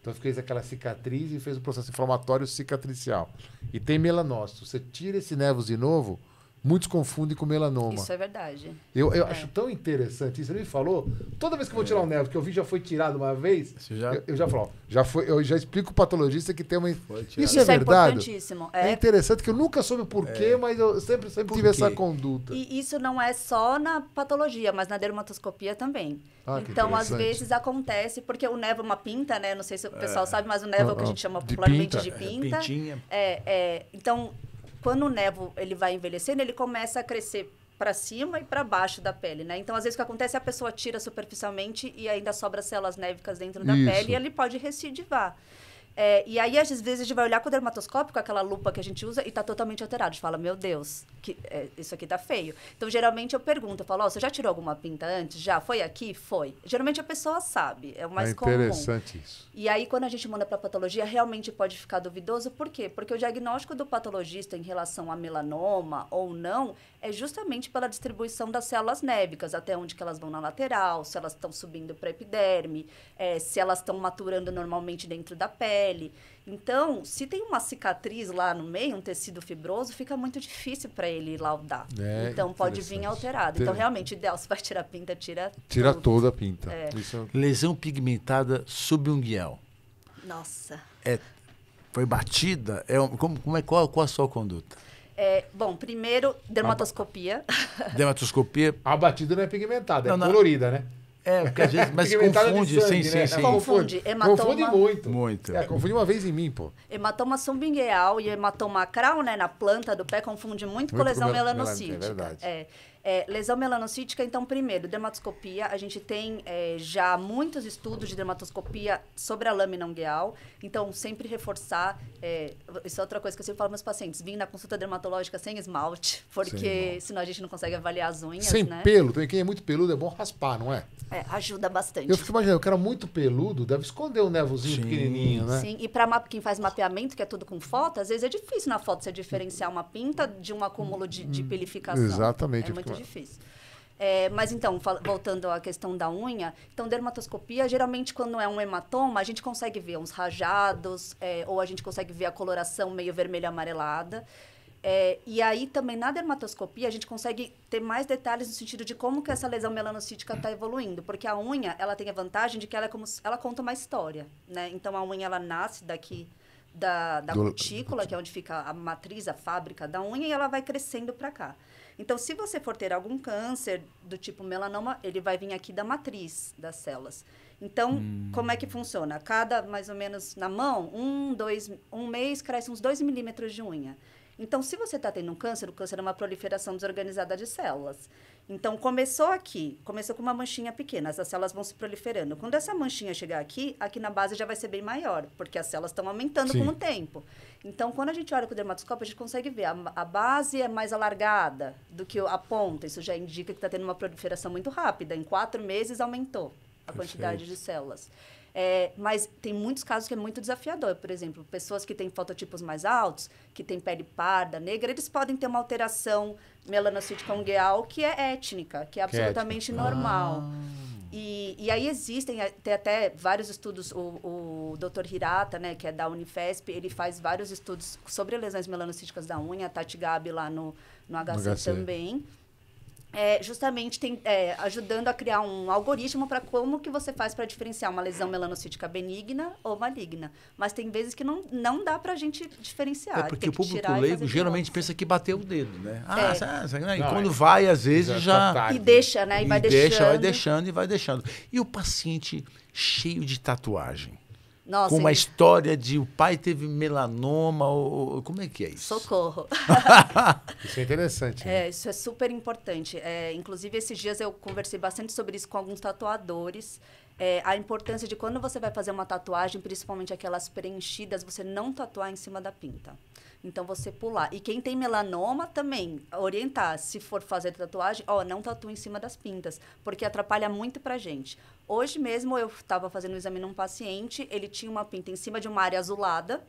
Então fez aquela cicatriz e fez o processo inflamatório cicatricial. E tem melanócito. Você tira esse nevus de novo, muitos confundem com melanoma. Isso é verdade. Eu acho tão interessante isso. Ele me falou, toda vez que eu vou tirar um nevus, que eu vi já foi tirado uma vez, eu já falo, eu já explico o patologista que tem uma... Isso é verdade? Importantíssimo. É interessante, que eu nunca soube o porquê, mas eu sempre tive essa conduta. E isso não é só na patologia, mas na dermatoscopia também. Então, às vezes acontece, porque o névoa é uma pinta, né? Não sei se o pessoal sabe, mas o névoa é o que a gente chama popularmente de pinta. Pintinha. Então... Quando o névoa ele vai envelhecendo, ele começa a crescer para cima e para baixo da pele, né? Então, às vezes, o que acontece é a pessoa tira superficialmente e ainda sobra células névicas dentro da pele e ele pode recidivar. E aí, às vezes, a gente vai olhar com o dermatoscópio, com aquela lupa que a gente usa, e está totalmente alterado. A gente fala, meu Deus, isso aqui tá feio. Então, geralmente, eu pergunto, eu falo, você já tirou alguma pinta antes? Já? Foi aqui? Foi. Geralmente, a pessoa sabe, é o mais comum. É interessante isso. E aí, quando a gente manda para patologia, realmente pode ficar duvidoso. Por quê? Porque o diagnóstico do patologista em relação a melanoma ou não é justamente pela distribuição das células névicas, até onde que elas vão na lateral, se elas estão subindo para a epiderme, se elas estão maturando normalmente dentro da pele. Então, se tem uma cicatriz lá no meio, um tecido fibroso, fica muito difícil para ele laudar. Então, pode vir alterado. Então, realmente, ideal, se vai tirar a pinta, tira toda a pinta. Lesão pigmentada subunguial. Nossa. Foi batida? Qual a sua conduta? Bom, primeiro, dermatoscopia. Dermatoscopia. A batida não é pigmentada, é colorida, né? Porque às vezes, mas confunde, sim. Confunde. Hematoma, confunde muito. Muito. Confunde uma vez em mim, pô. Hematoma sublingual e hematoma acral, né, na planta do pé, confunde muito com lesão melanocítica. É verdade. Lesão melanocítica, então, primeiro, dermatoscopia. A gente tem já muitos estudos de dermatoscopia sobre a lâmina ungueal. Então, sempre reforçar. Isso é outra coisa que eu sempre falo para meus pacientes. Vim na consulta dermatológica sem esmalte, porque senão a gente não consegue avaliar as unhas, sem pelo. Também quem é muito peludo é bom raspar, não é? Ajuda bastante. Eu fico imaginando, o cara muito peludo deve esconder um nevozinho pequenininho, né? Sim, e para quem faz mapeamento, que é tudo com foto, às vezes é difícil na foto você diferenciar uma pinta de um acúmulo de pelificação. Exatamente. É muito difícil. Mas então, voltando à questão da unha, então dermatoscopia, geralmente quando é um hematoma, a gente consegue ver uns rajados, ou a gente consegue ver a coloração meio vermelha amarelada. E aí também na dermatoscopia a gente consegue ter mais detalhes no sentido de como que essa lesão melanocítica está evoluindo, porque a unha ela tem a vantagem de que ela conta uma história, né? Então a unha ela nasce daqui da cutícula, que é onde fica a matriz, a fábrica da unha, e ela vai crescendo para cá. Então, se você for ter algum câncer do tipo melanoma, ele vai vir aqui da matriz das células. Então, como é que funciona? Cada, mais ou menos, na mão, um mês cresce uns 2 milímetros de unha. Então, se você está tendo um câncer, o câncer é uma proliferação desorganizada de células. Então, começou com uma manchinha pequena, essas células vão se proliferando. Quando essa manchinha chegar aqui na base já vai ser bem maior, porque as células estão aumentando com o tempo. Então, quando a gente olha com o dermatoscópio, a gente consegue ver a base é mais alargada do que a ponta. Isso já indica que está tendo uma proliferação muito rápida. Em 4 meses, aumentou a quantidade de células. Mas tem muitos casos que é muito desafiador. Por exemplo, pessoas que têm fototipos mais altos, que têm pele parda, negra, eles podem ter uma alteração melanocítica ungueal que é étnica, que é absolutamente normal. E aí tem até vários estudos, o Dr. Hirata, né, que é da Unifesp, ele faz vários estudos sobre lesões melanocíticas da unha, a Tati Gabi lá no HC também. Justamente ajudando a criar um algoritmo para como que você faz para diferenciar uma lesão melanocítica benigna ou maligna. Mas tem vezes que não dá para a gente diferenciar. Porque o público leigo geralmente pensa que bateu o dedo, né? E Não, quando vai, às vezes já... E deixa, né? E vai deixando. E o paciente cheio de tatuagem? Nossa, com uma história de o pai teve melanoma, como é que é isso? Socorro. Isso é interessante. Né? Isso é super importante. Inclusive, esses dias eu conversei bastante sobre isso com alguns tatuadores. A importância de quando você vai fazer uma tatuagem, principalmente aquelas preenchidas, você não tatuar em cima da pinta. Então, você pular. E quem tem melanoma também, orientar. Se for fazer tatuagem, não tatua em cima das pintas, porque atrapalha muito pra gente. Hoje mesmo, eu estava fazendo um exame num paciente, ele tinha uma pinta em cima de uma área azulada,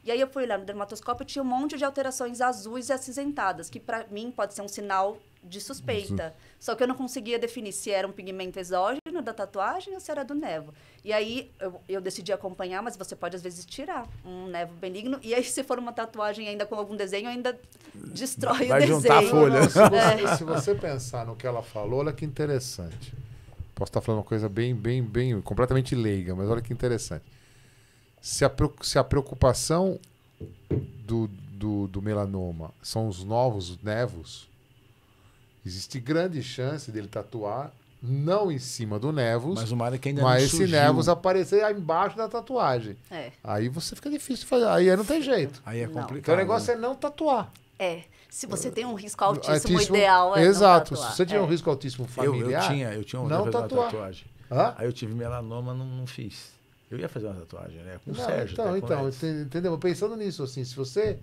e aí eu fui olhar no dermatoscópio e tinha um monte de alterações azuis e acinzentadas, que para mim pode ser um sinal de suspeita. Só que eu não conseguia definir se era um pigmento exógeno da tatuagem ou se era do nevo. E aí eu decidi acompanhar, mas você pode às vezes tirar um nevo benigno, e aí se for uma tatuagem ainda com algum desenho, ainda destrói o desenho. Vai juntar a folha. Se você pensar no que ela falou, olha que interessante. Posso estar falando uma coisa bem, completamente leiga, mas olha que interessante. Se a preocupação do melanoma são os novos nevos, existe grande chance dele tatuar não em cima do nevos, mas uma área que ainda mas não esse surgiu. nevos aparecer aí embaixo da tatuagem. Aí você fica difícil de fazer, aí não tem jeito. Aí é complicado. Então o negócio é não tatuar. Se você tem um risco altíssimo, o ideal é exato. não tatuar. Se você tinha um risco altíssimo familiar, eu tinha uma tatuagem. Aí eu tive melanoma, não fiz. Eu ia fazer uma tatuagem, né? Com o Sérgio. Então, entendeu? Pensando nisso, assim, se você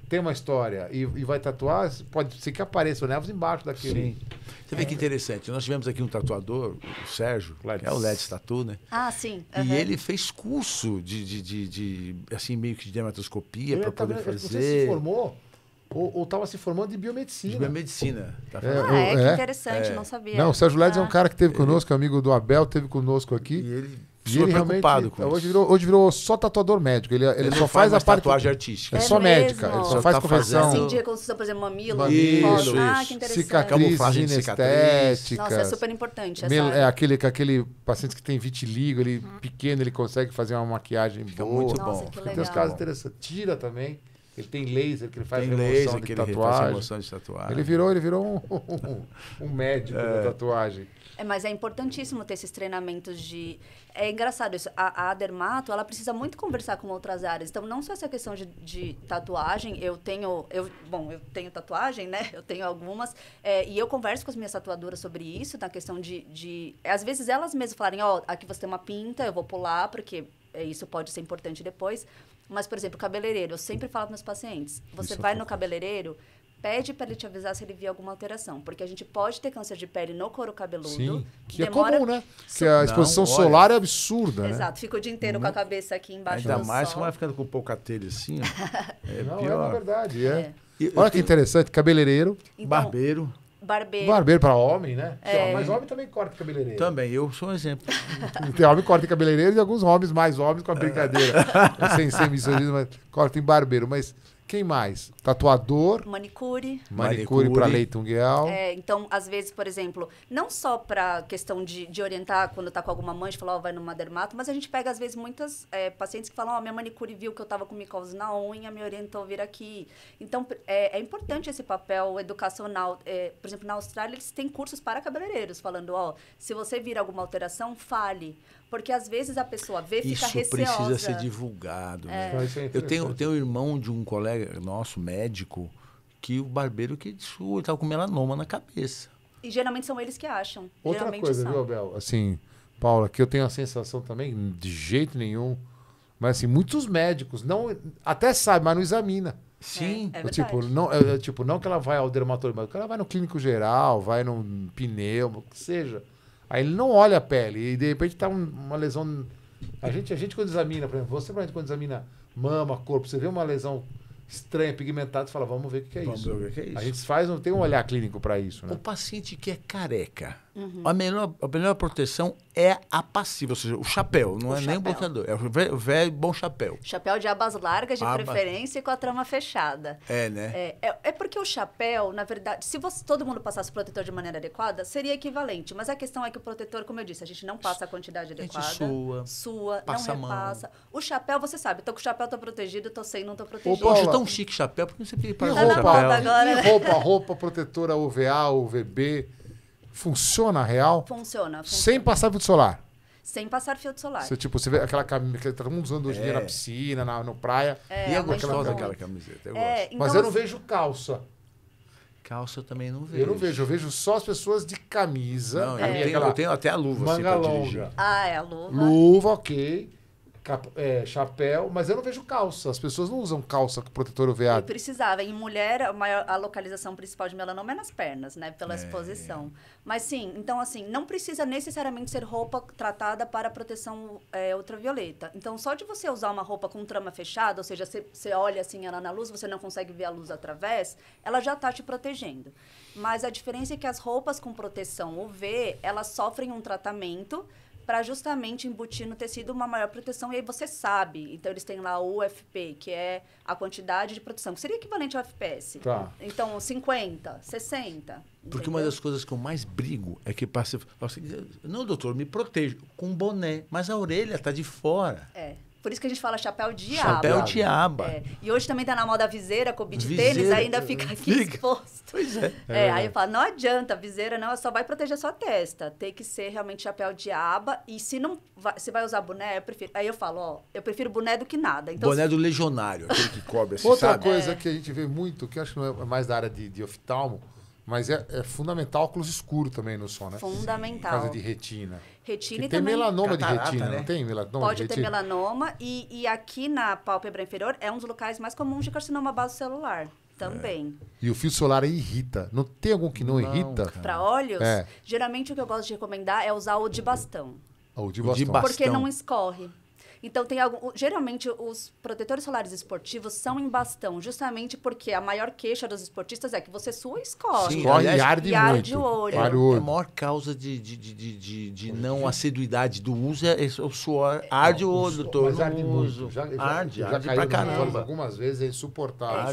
tem uma história e vai tatuar, pode ser que apareça o nevos embaixo daquele. Sim. Você vê que interessante. Nós tivemos aqui um tatuador, o Sérgio, que é o Let's Tattoo, né? Sim. E ele fez curso de assim, meio que de dermatoscopia para poder fazer. Você se formou? Ou estava se formando de biomedicina. De biomedicina. Que interessante, não sabia. Não, o Sérgio Ledes é um cara que esteve conosco, amigo do Abel, esteve conosco aqui. E ele preocupado com isso. Hoje virou só tatuador médico. Ele só faz a parte tatuagem artística. É só médica. Ele só faz correção. Assim, de reconstrução, por exemplo, mamilo. Isso. Que interessante. Camuflagem cicatriz. Nossa, é super importante. Aquele paciente que tem vitiligo, ele pequeno, ele consegue fazer uma maquiagem boa. Muito bom. Nossa, que legal. Tem uns casos interessantes. Tira também. Ele tem laser que ele faz remoção de tatuagem. Ele virou um médico da tatuagem. Mas é importantíssimo ter esses treinamentos de... É engraçado isso. A dermato, ela precisa muito conversar com outras áreas. Então, não só essa questão de tatuagem. Eu tenho tatuagem, né? Eu tenho algumas. E eu converso com as minhas tatuadoras sobre isso, na questão de às vezes, elas mesmas falarem, aqui você tem uma pinta, eu vou pular, porque isso pode ser importante depois. Mas, por exemplo, cabeleireiro. Eu sempre falo para meus pacientes, você vai no cabeleireiro... Pede para ele te avisar se ele viu alguma alteração. Porque a gente pode ter câncer de pele no couro cabeludo. Sim, que é comum, né? Porque a exposição solar é absurda, Exato, né? Fica o dia inteiro com a cabeça aqui embaixo do sol. Ainda mais que vai ficando com pouca telha assim, ó. Pior. Na verdade, Olha que interessante, cabeleireiro. Então, Barbeiro para homem, né? Mas homem também corta cabeleireiro. Também, eu sou um exemplo. Tem homem que corta em cabeleireiro e alguns homens, mais homens, com a brincadeira. sem misoginismo, mas corta em barbeiro. Mas... Quem mais? Tatuador. Manicure para leite ungueal. Então, às vezes, por exemplo, não só para questão de orientar quando tá com alguma mancha, falar, vai numa dermato, mas a gente pega, às vezes, muitas pacientes que falam, minha manicure viu que eu tava com micose na unha, me orientou a vir aqui. Então, é importante esse papel educacional. Por exemplo, na Austrália, eles têm cursos para cabeleireiros, falando, se você vir alguma alteração, fale. Porque, às vezes, a pessoa vê e fica receosa. Isso precisa ser divulgado. Né? Eu tenho um irmão de um colega nosso, médico, que o barbeiro que estava com melanoma na cabeça. E, geralmente, são eles que acham. Outra coisa, viu, Abel? Assim, Paula, que eu tenho a sensação também, de jeito nenhum, mas, assim, muitos médicos até sabem, mas não examina. Sim. É não que ela vai ao dermatologista, mas ela vai no clínico geral, vai no pneu, o que seja. Aí ele não olha a pele e de repente tá uma lesão. A gente quando examina, por exemplo, você quando examina mama, corpo, você vê uma lesão estranha, pigmentada, você fala, vamos ver o que é isso. Vamos ver o que é isso. A gente tem um olhar clínico para isso, né? O paciente que é careca, a melhor proteção é a passiva, ou seja, o chapéu, não é nem o bloqueador, é o velho bom chapéu. Chapéu de abas largas, de preferência, e com a trama fechada. Né? É porque o chapéu, na verdade, se todo mundo passasse o protetor de maneira adequada, seria equivalente. Mas a questão é que o protetor, como eu disse, a gente não passa a quantidade adequada. A gente sua, não repassa. O chapéu, você sabe, tô com o chapéu, tô protegido, tô sem, não tô protegido. Poxa, tão chique chapéu, porque você fica para roupa protetora UVA, UVB, funciona real? Funciona. Sem passar filtro solar? Sem passar filtro solar. Você vê aquela camiseta que todo mundo usando hoje em dia na piscina, na praia. E é gostosa aquela camiseta, eu gosto. Então, mas eu não vejo calça. Calça eu também não vejo. Eu vejo só as pessoas de camisa. Não, eu tenho até a luva. Manga assim, longa. A luva. Luva, ok. Chapéu, mas eu não vejo calça. As pessoas não usam calça com protetor UVA. Eu precisava. Em mulher, a localização principal de melanoma é nas pernas, né? Pela exposição. Mas sim, então assim, não precisa necessariamente ser roupa tratada para proteção ultravioleta. Então, só de você usar uma roupa com trama fechada, ou seja, você olha assim ela na luz, você não consegue ver a luz através, ela já está te protegendo. Mas a diferença é que as roupas com proteção UV, elas sofrem um tratamento para justamente embutir no tecido uma maior proteção, e aí você sabe. Então, eles têm lá o UFP, que é a quantidade de proteção, que seria equivalente ao FPS. Tá. Então, 50, 60. Porque entendeu? uma das coisas que eu mais brigo é que passa... Não, doutor, me protejo com boné, mas a orelha está de fora. Por isso que a gente fala chapéu de aba. Chapéu de aba. E hoje também tá na moda a viseira com o beat tênis, ainda fica aqui exposto. Pois é. Aí eu falo, não adianta, a viseira não, só vai proteger a sua testa. Tem que ser realmente chapéu de aba. E se não você vai usar boné, eu prefiro. Aí eu falo, eu prefiro boné do que nada. Então, boné do legionário, aquele que cobre assim, outra sabe? Coisa que a gente vê muito, que eu acho que não é mais da área de oftalmo, mas é fundamental óculos escuro também no som, né? Fundamental. Por causa de retina. Retina e tem também... melanoma catarata, de retina, né? Não tem melanoma Pode de retina? ter melanoma e aqui na pálpebra inferior é um dos locais mais comuns de carcinoma basocelular também. E o filtro solar irrita. Não tem algum que não irrita? Para olhos, geralmente o que eu gosto de recomendar é usar o de bastão. O de bastão. Porque não escorre. Então, geralmente, os protetores solares esportivos são em bastão, justamente porque a maior queixa dos esportistas é que você sua e escorre. Sim, escorre aliás, e arde o olho. A maior causa de não assiduidade do uso é o suor. Arde o olho, doutor. Mas arde muito. Arde pra caramba. Algumas vezes é insuportável.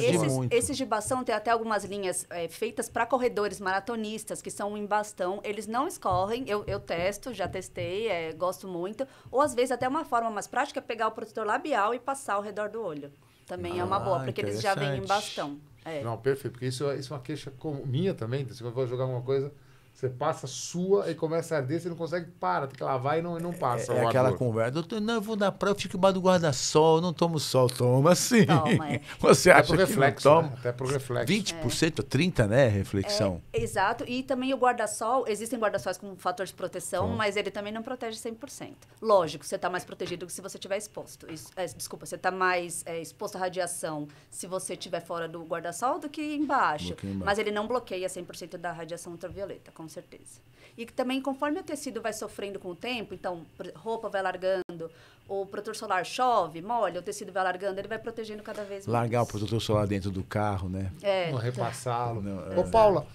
Esses de bastão tem até algumas linhas feitas para corredores maratonistas, que são em bastão. Eles não escorrem. Eu testo, já testei, gosto muito. Ou, às vezes, até uma forma mais prática é pegar o protetor labial e passar ao redor do olho. Também é uma boa, porque eles já vêm em bastão. Não, perfeito, porque isso é uma queixa minha também. Se eu for jogar alguma coisa, você passa sua e começa a arder, você não consegue parar, tem que lavar e não passa. É aquela conversa, doutor, não, eu vou na praia, eu fico embaixo do guarda-sol, não tomo sol. Toma sim. Toma, Você acha reflexo, que não toma? né? Até pro reflexo. 20%, 30%, né, reflexão. Exato, e também o guarda-sol, existem guarda-sóis com fator de proteção, mas ele também não protege 100%. Lógico, você está mais protegido que se você estiver exposto. Desculpa, você está mais exposto à radiação se você estiver fora do guarda-sol do que embaixo. Mas ele não bloqueia 100% da radiação ultravioleta, com certeza. E também, conforme o tecido vai sofrendo com o tempo, então, roupa vai largando, o protetor solar chove, molha, o tecido vai largando, ele vai protegendo cada vez mais. Largar o protetor solar dentro do carro, né? Não repassá-lo. Ô, Paula,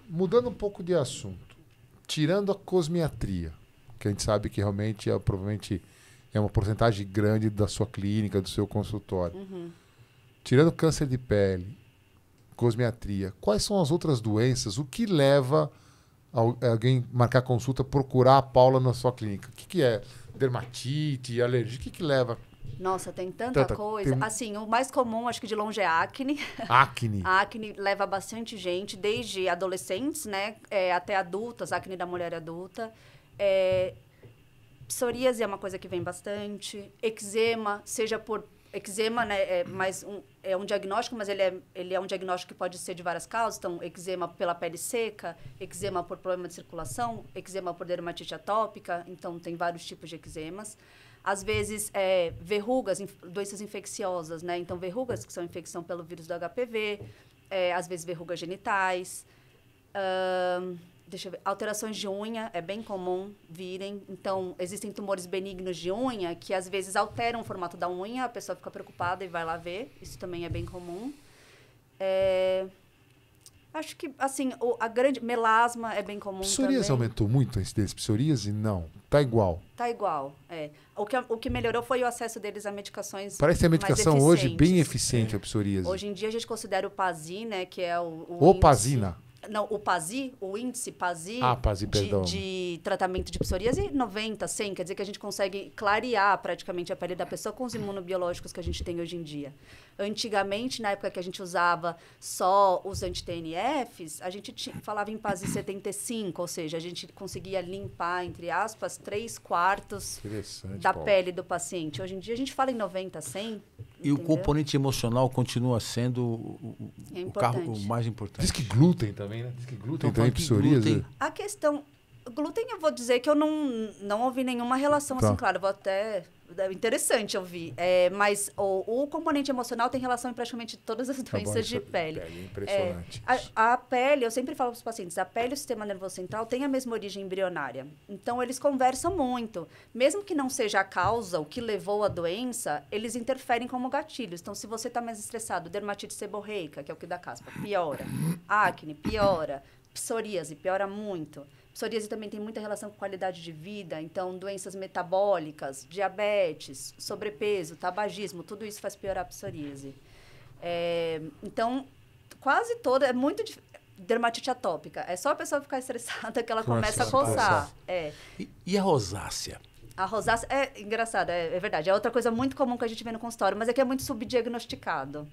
mudando um pouco de assunto, tirando a cosmiatria, que a gente sabe que realmente provavelmente é uma porcentagem grande da sua clínica, do seu consultório. Tirando câncer de pele, cosmiatria, quais são as outras doenças? O que leva alguém marcar consulta, procurar a Paula na sua clínica? O que é? Dermatite, alergia? O que leva? Nossa, tem tanta coisa. Assim, o mais comum, acho que de longe, é acne. Acne. A acne leva bastante gente, desde adolescentes, né, até adultas, acne da mulher adulta. Psoríase é uma coisa que vem bastante. Eczema, seja por... Eczema, né, é um diagnóstico, mas ele é um diagnóstico que pode ser de várias causas. Então, eczema pela pele seca, eczema por problema de circulação, eczema por dermatite atópica. Então, tem vários tipos de eczemas. Às vezes, verrugas, doenças infecciosas, né? Então, verrugas que são infecção pelo vírus do HPV, às vezes verrugas genitais. Deixa eu ver, alterações de unha, é bem comum virem. Então, existem tumores benignos de unha que, às vezes, alteram o formato da unha, a pessoa fica preocupada e vai lá ver. Isso também é bem comum. Acho que, assim, a grande melasma é bem comum psoríase também. Aumentou muito a incidência de psoríase? Não. Tá igual. Tá igual, O que melhorou foi o acesso deles a medicações. Parece que a medicação hoje bem eficiente a psoríase. Hoje em dia a gente considera o PASI, né, que é o Opazina. Não, o PASI, o índice PASI, de tratamento de psoríase, 90, 100. Quer dizer que a gente consegue clarear praticamente a pele da pessoa com os imunobiológicos que a gente tem hoje em dia. Antigamente, na época que a gente usava só os anti-TNFs, a gente falava em PASI 75, ou seja, a gente conseguia limpar, entre aspas, 3/4 da pele do paciente. Hoje em dia a gente fala em 90, 100. E o componente emocional continua sendo o mais importante. Diz que glúten também, né? Diz que glúten também psoríase. A questão... Glúten, eu vou dizer que eu não ouvi nenhuma relação assim, claro, vou até... É interessante ouvir. Mas o componente emocional tem relação em praticamente todas as doenças de pele. É impressionante. A pele, eu sempre falo para os pacientes, a pele e o sistema nervoso central têm a mesma origem embrionária. Então, eles conversam muito. Mesmo que não seja a causa, o que levou à doença, eles interferem como gatilhos. Então, se você está mais estressado, dermatite seborreica, que é o que dá caspa, piora. Acne, piora. Psoríase, piora muito. Psoríase também tem muita relação com qualidade de vida, então doenças metabólicas, diabetes, sobrepeso, tabagismo, tudo isso faz piorar a psoríase. Então, quase toda, é muito dermatite atópica. É só a pessoa ficar estressada que ela começa a coçar. E a rosácea? A rosácea é engraçado, é verdade. É outra coisa muito comum que a gente vê no consultório, mas é que é muito subdiagnosticado.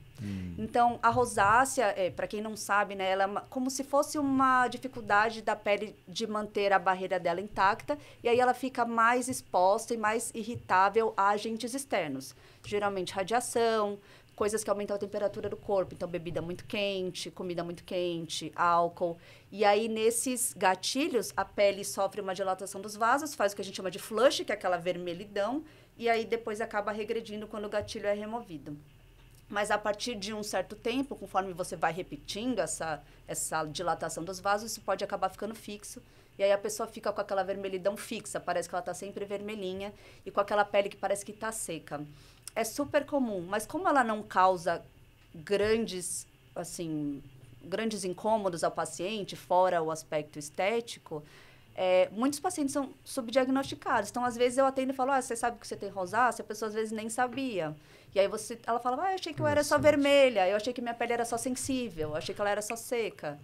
Então, a rosácea, para quem não sabe, né, ela é como se fosse uma dificuldade da pele de manter a barreira dela intacta, e aí ela fica mais exposta e mais irritável a agentes externos. Geralmente radiação, coisas que aumentam a temperatura do corpo. Então, bebida muito quente, comida muito quente, álcool. E aí, nesses gatilhos, a pele sofre uma dilatação dos vasos, faz o que a gente chama de flush, que é aquela vermelhidão, e aí depois acaba regredindo quando o gatilho é removido. Mas a partir de um certo tempo, conforme você vai repetindo essa dilatação dos vasos, isso pode acabar ficando fixo. E aí a pessoa fica com aquela vermelhidão fixa, parece que ela está sempre vermelhinha, e com aquela pele que parece que está seca. É super comum, mas como ela não causa grandes incômodos ao paciente, fora o aspecto estético, muitos pacientes são subdiagnosticados. Então, às vezes, eu atendo e falo, você sabe que você tem rosácea? A pessoa, às vezes, nem sabia. E aí, ela fala, eu achei que eu era só vermelha, eu achei que minha pele era só sensível, eu achei que ela era só seca.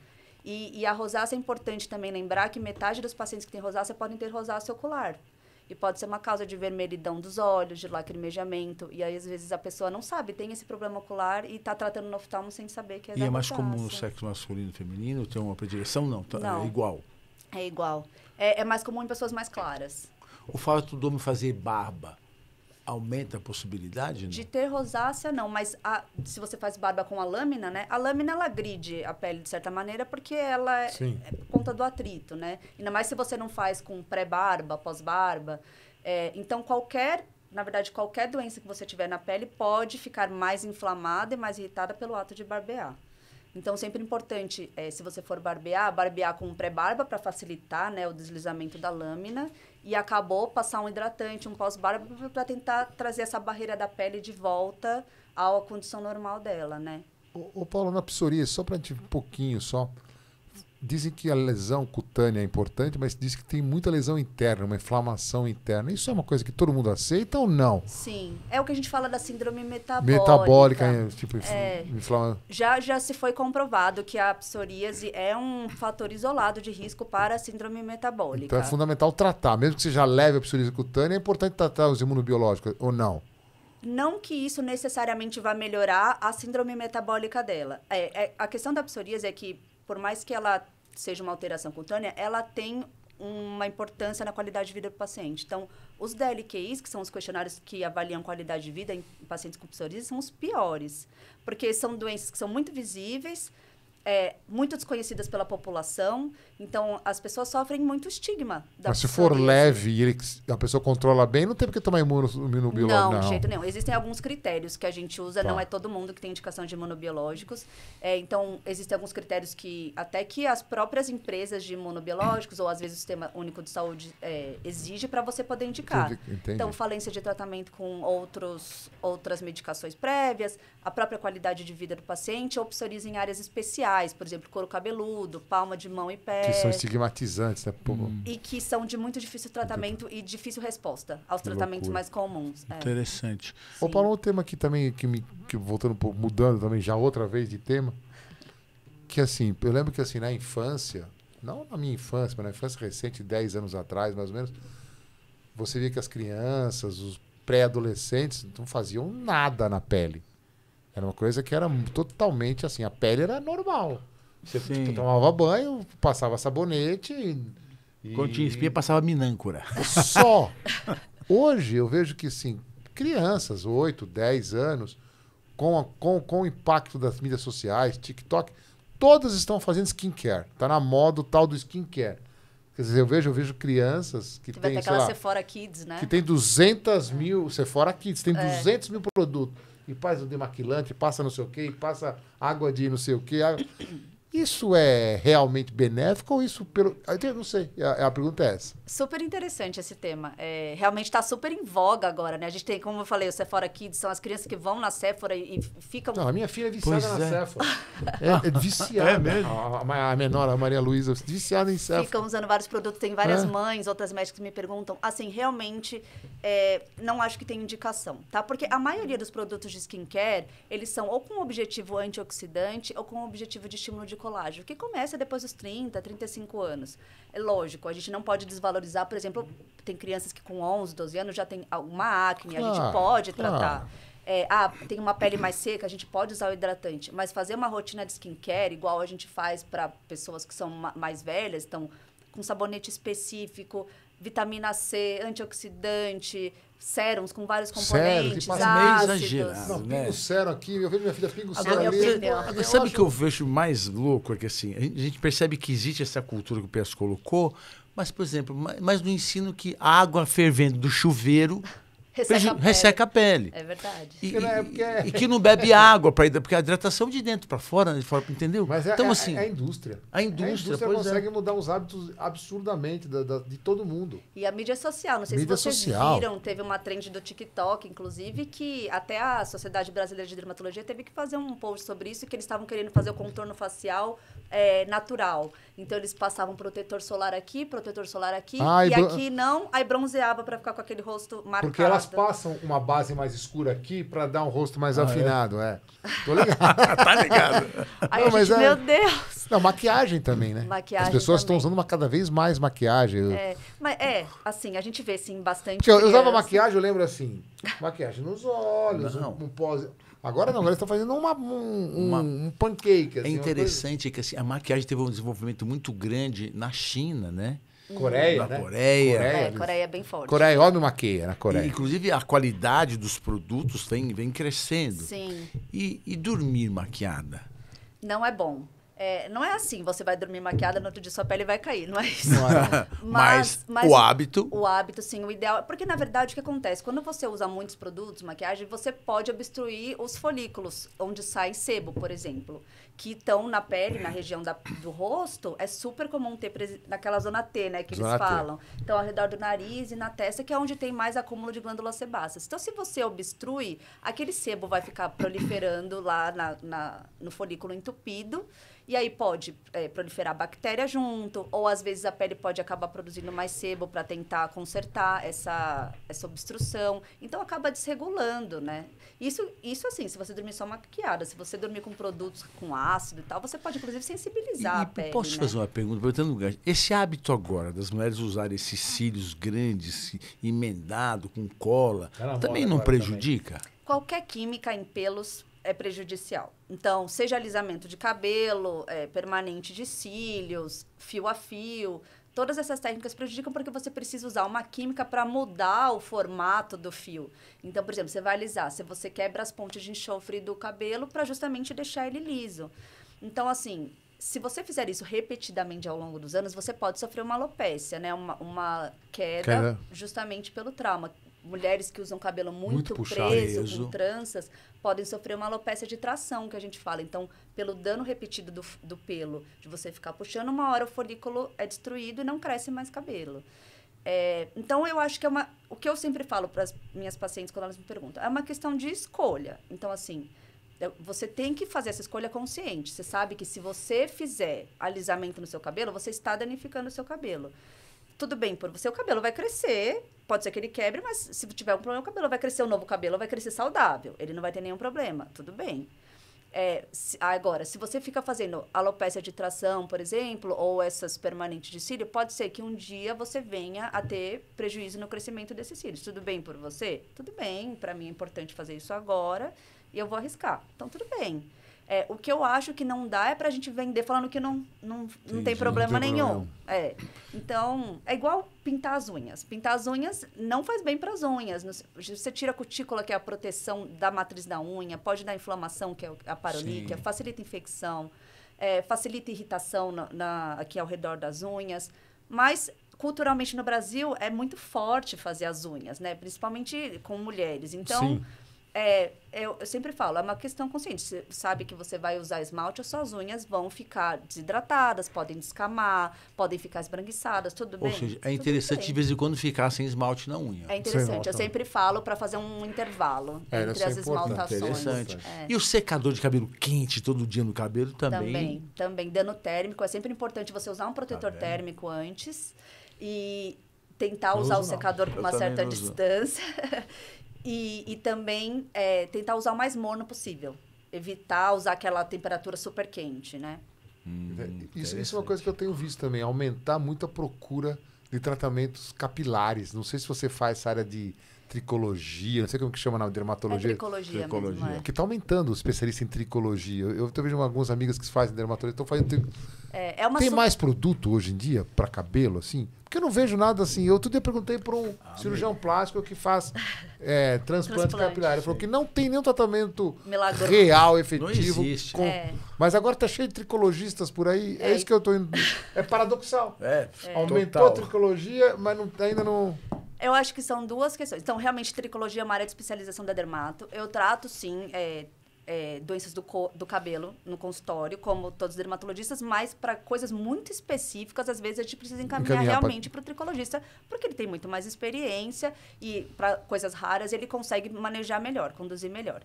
E a rosácea é importante também lembrar que metade dos pacientes que têm rosácea podem ter rosácea ocular. E pode ser uma causa de vermelhidão dos olhos, de lacrimejamento. E aí, às vezes, a pessoa não sabe, tem esse problema ocular e está tratando no oftalmo sem saber que é da E é mais rosácea. comum no sexo masculino e feminino? Tem uma predileção? Não, Não. É igual. É igual. É mais comum em pessoas mais claras. O fato do homem fazer barba aumenta a possibilidade? Não? De ter rosácea, não. Mas se você faz barba com a lâmina, né? A lâmina, ela agride a pele de certa maneira porque ela é por conta do atrito, né? Ainda mais se você não faz com pré-barba, pós-barba. Então, na verdade, qualquer doença que você tiver na pele pode ficar mais inflamada e mais irritada pelo ato de barbear. Então, sempre importante, se você for barbear com pré-barba para facilitar, né, o deslizamento da lâmina e acabou passar um hidratante, um pós-barba para tentar trazer essa barreira da pele de volta à condição normal dela, né? Ô Paulo, na psoríase, só para um pouquinho só, dizem que a lesão cutânea é importante, mas dizem que tem muita lesão interna, uma inflamação interna. Isso é uma coisa que todo mundo aceita ou não? Sim. É o que a gente fala da síndrome metabólica. Metabólica, tipo, Já se foi comprovado que a psoríase é um fator isolado de risco para a síndrome metabólica. Então é fundamental tratar. Mesmo que você já leve a psoríase cutânea, é importante tratar os imunobiológicos, ou não? Não que isso necessariamente vá melhorar a síndrome metabólica dela. A questão da psoríase é que, por mais que ela seja uma alteração cutânea, ela tem uma importância na qualidade de vida do paciente. Então, os DLQIs, que são os questionários que avaliam qualidade de vida em pacientes com psoríase, são os piores, porque são doenças que são muito visíveis, muito desconhecidas pela população, então as pessoas sofrem muito estigma da Mas se psoríase. for leve e a pessoa controla bem, não tem porque tomar imunobiológico, não. De jeito nenhum. Existem alguns critérios que a gente usa, não é todo mundo que tem indicação de imunobiológicos. Então, existem alguns critérios que até que as próprias empresas de imunobiológicos, ou às vezes o Sistema Único de Saúde exige para você poder indicar. Entendi. Então, falência de tratamento com outras medicações prévias, a própria qualidade de vida do paciente, ou psoríase em áreas especiais, por exemplo, couro cabeludo, palma de mão e pé. Que são estigmatizantes, né? E que são de muito difícil tratamento e difícil resposta aos tratamentos mais comuns. Interessante. Ô, Paulo, um tema aqui também, que voltando um pouco, mudando também já outra vez de tema, que assim, eu lembro que assim, na infância, não na minha infância, mas na infância recente, 10 anos atrás, mais ou menos, você via que as crianças, os pré-adolescentes, não faziam nada na pele. Era uma coisa que era totalmente assim, a pele era normal. Você tomava banho, passava sabonete e... Quando tinha espinha, passava minâncora. Só. Hoje eu vejo que, assim, crianças, 8, 10 anos, com o impacto das mídias sociais, TikTok, todas estão fazendo skincare. Tá na moda o tal do skincare. Quer dizer, eu vejo crianças que tem, aquela Sephora Kids, né? Que tem 200 mil... Sephora Kids, tem 200 mil produtos. E faz o demaquilante, passa não sei o quê, e passa água de não sei o quê. Isso é realmente benéfico ou isso pelo... Eu não sei, a pergunta é essa. Super interessante esse tema. Realmente está super em voga agora, né? A gente tem, como eu falei, o Sephora Kids, são as crianças que vão na Sephora e ficam... Não, a minha filha é viciada na Sephora. É viciada. É mesmo? A menor, a Maria Luísa, viciada em Sephora. Ficam usando vários produtos, tem várias mães, outras médicas me perguntam. Assim, realmente, não acho que tem indicação, tá? Porque a maioria dos produtos de skincare, eles são ou com objetivo antioxidante ou com objetivo de estímulo de colágeno, que começa depois dos 30, 35 anos. É lógico, a gente não pode desvalorizar, por exemplo, tem crianças que com 11, 12 anos já tem alguma acne, a gente pode tratar. Tem uma pele mais seca, a gente pode usar o hidratante, mas fazer uma rotina de skincare, igual a gente faz para pessoas que são mais velhas, então, com sabonete específico, vitamina C, antioxidante, sérums com vários componentes, ácidos. Não, pingo sérum aqui, eu vejo minha filha pingo sérum Agora, ali. sabe o que eu vejo mais louco? É que assim, a gente percebe que existe essa cultura que o PS colocou, mas, por exemplo, mas no ensino que a água fervendo do chuveiro resseca a pele. É verdade. E que não bebe água, porque a hidratação de dentro para fora, entendeu? Mas então, assim, a indústria. A indústria consegue mudar os hábitos absurdamente de todo mundo. E a mídia social, não sei se vocês viram, teve uma trend do TikTok, inclusive, que até a Sociedade Brasileira de Dermatologia teve que fazer um post sobre isso, que eles estavam querendo fazer o contorno facial natural. Então, eles passavam protetor solar aqui, Ah, e aqui não, aí bronzeava para ficar com aquele rosto marcado. Porque elas passam uma base mais escura aqui para dar um rosto mais afinado, Tô ligado. Tá ligado. Aí não, meu Deus. Não, maquiagem também, né? Maquiagem As pessoas estão usando cada vez mais maquiagem. Mas assim, a gente vê, sim, bastante Porque eu usava maquiagem, eu lembro assim, maquiagem nos olhos, um pose... Agora não, agora eles estão fazendo um pancake. Assim, é interessante que assim, a maquiagem teve um desenvolvimento muito grande na China, né? Coreia, na né? Coreia. Coreia é bem forte. Coreia, homem maqueia na Coreia. Inclusive, a qualidade dos produtos vem crescendo. Sim. E dormir maquiada? Não é bom. Não é assim, você vai dormir maquiada, no outro dia sua pele vai cair, não é isso. Mas o hábito... O hábito, sim, o ideal... Porque, na verdade, o que acontece? Quando você usa muitos produtos, maquiagem, você pode obstruir os folículos, onde sai sebo, por exemplo, que estão na pele, na região do rosto, é super comum ter naquela zona T, né, que eles falam. Então, ao redor do nariz e na testa, que é onde tem mais acúmulo de glândulas sebáceas. Então, se você obstrui, aquele sebo vai ficar proliferando lá no folículo entupido, e aí pode proliferar bactéria junto, ou às vezes a pele pode acabar produzindo mais sebo para tentar consertar essa obstrução. Então acaba desregulando, né? Isso assim, se você dormir só maquiada, se você dormir com produtos com ácido e tal, você pode inclusive sensibilizar a pele. Posso fazer uma pergunta? Esse hábito agora das mulheres usarem esses cílios grandes, emendado, com cola, também não prejudica? Qualquer química em pelos é prejudicial. Então, seja alisamento de cabelo, permanente de cílios, fio a fio, todas essas técnicas prejudicam porque você precisa usar uma química para mudar o formato do fio. Então, por exemplo, você vai alisar, você quebra as pontes de enxofre do cabelo para justamente deixar ele liso. Então, assim, se você fizer isso repetidamente ao longo dos anos, você pode sofrer uma alopécia, né? Uma queda justamente pelo trauma. Mulheres que usam cabelo muito preso, com tranças, podem sofrer uma alopécia de tração, que a gente fala. Então, pelo dano repetido do pelo, de você ficar puxando, uma hora o folículo é destruído e não cresce mais cabelo. Então, eu acho que o que eu sempre falo para as minhas pacientes quando elas me perguntam, é uma questão de escolha. Então, assim, você tem que fazer essa escolha consciente. Você sabe que se você fizer alisamento no seu cabelo, você está danificando o seu cabelo. Tudo bem, por você o cabelo vai crescer, pode ser que ele quebre, mas se tiver um problema, o cabelo vai crescer, o novo cabelo vai crescer saudável, ele não vai ter nenhum problema, tudo bem. Agora, se você fica fazendo alopécia de tração, por exemplo, ou essas permanentes de cílio, pode ser que um dia você venha a ter prejuízo no crescimento desses cílios. Tudo bem por você? Tudo bem, para mim é importante fazer isso agora e eu vou arriscar. Então, tudo bem. O que eu acho que não dá é pra gente vender falando que não tem problema nenhum. Então, é igual pintar as unhas. Pintar as unhas não faz bem para as unhas. Você tira a cutícula, que é a proteção da matriz da unha, pode dar inflamação, que é a paroníquia, facilita infecção, facilita irritação aqui ao redor das unhas. Mas, culturalmente no Brasil, é muito forte fazer as unhas, né? Principalmente com mulheres. Então... eu sempre falo, é uma questão consciente. Você sabe que você vai usar esmalte, as suas unhas vão ficar desidratadas, podem descamar, podem ficar esbranquiçadas, tudo bem? Ou seja, é interessante de vez em quando ficar sem esmalte na unha. É interessante, eu sempre falo para fazer um intervalo entre as esmaltações. Interessante. E o secador de cabelo quente todo dia no cabelo também? Também, dano térmico. É sempre importante você usar um protetor térmico antes e tentar usar o secador com uma certa distância. E também tentar usar o mais morno possível. Evitar usar aquela temperatura super quente, né? Isso é uma coisa que eu tenho visto também. Aumentar muito a procura de tratamentos capilares. Não sei se você faz essa área de tricologia, não sei como que chama na dermatologia. Tricologia mesmo, Porque está aumentando o especialista em tricologia. Eu vejo algumas amigas que fazem dermatologia, estão fazendo... Tem mais produto hoje em dia para cabelo, assim? Porque eu não vejo nada assim. Eu outro dia perguntei para um cirurgião plástico que faz transplante capilar. Ele falou que não tem nenhum tratamento real, efetivo. Não existe. Mas agora está cheio de tricologistas por aí. É isso que eu estou indo... É paradoxal. Aumentou a tricologia, mas ainda não... Eu acho que são duas questões. Então, realmente, tricologia é uma área de especialização da dermato. Eu trato, sim, doenças do cabelo no consultório, como todos os dermatologistas, mas para coisas muito específicas, às vezes a gente precisa encaminhar realmente para o tricologista, porque ele tem muito mais experiência e para coisas raras ele consegue manejar melhor, conduzir melhor.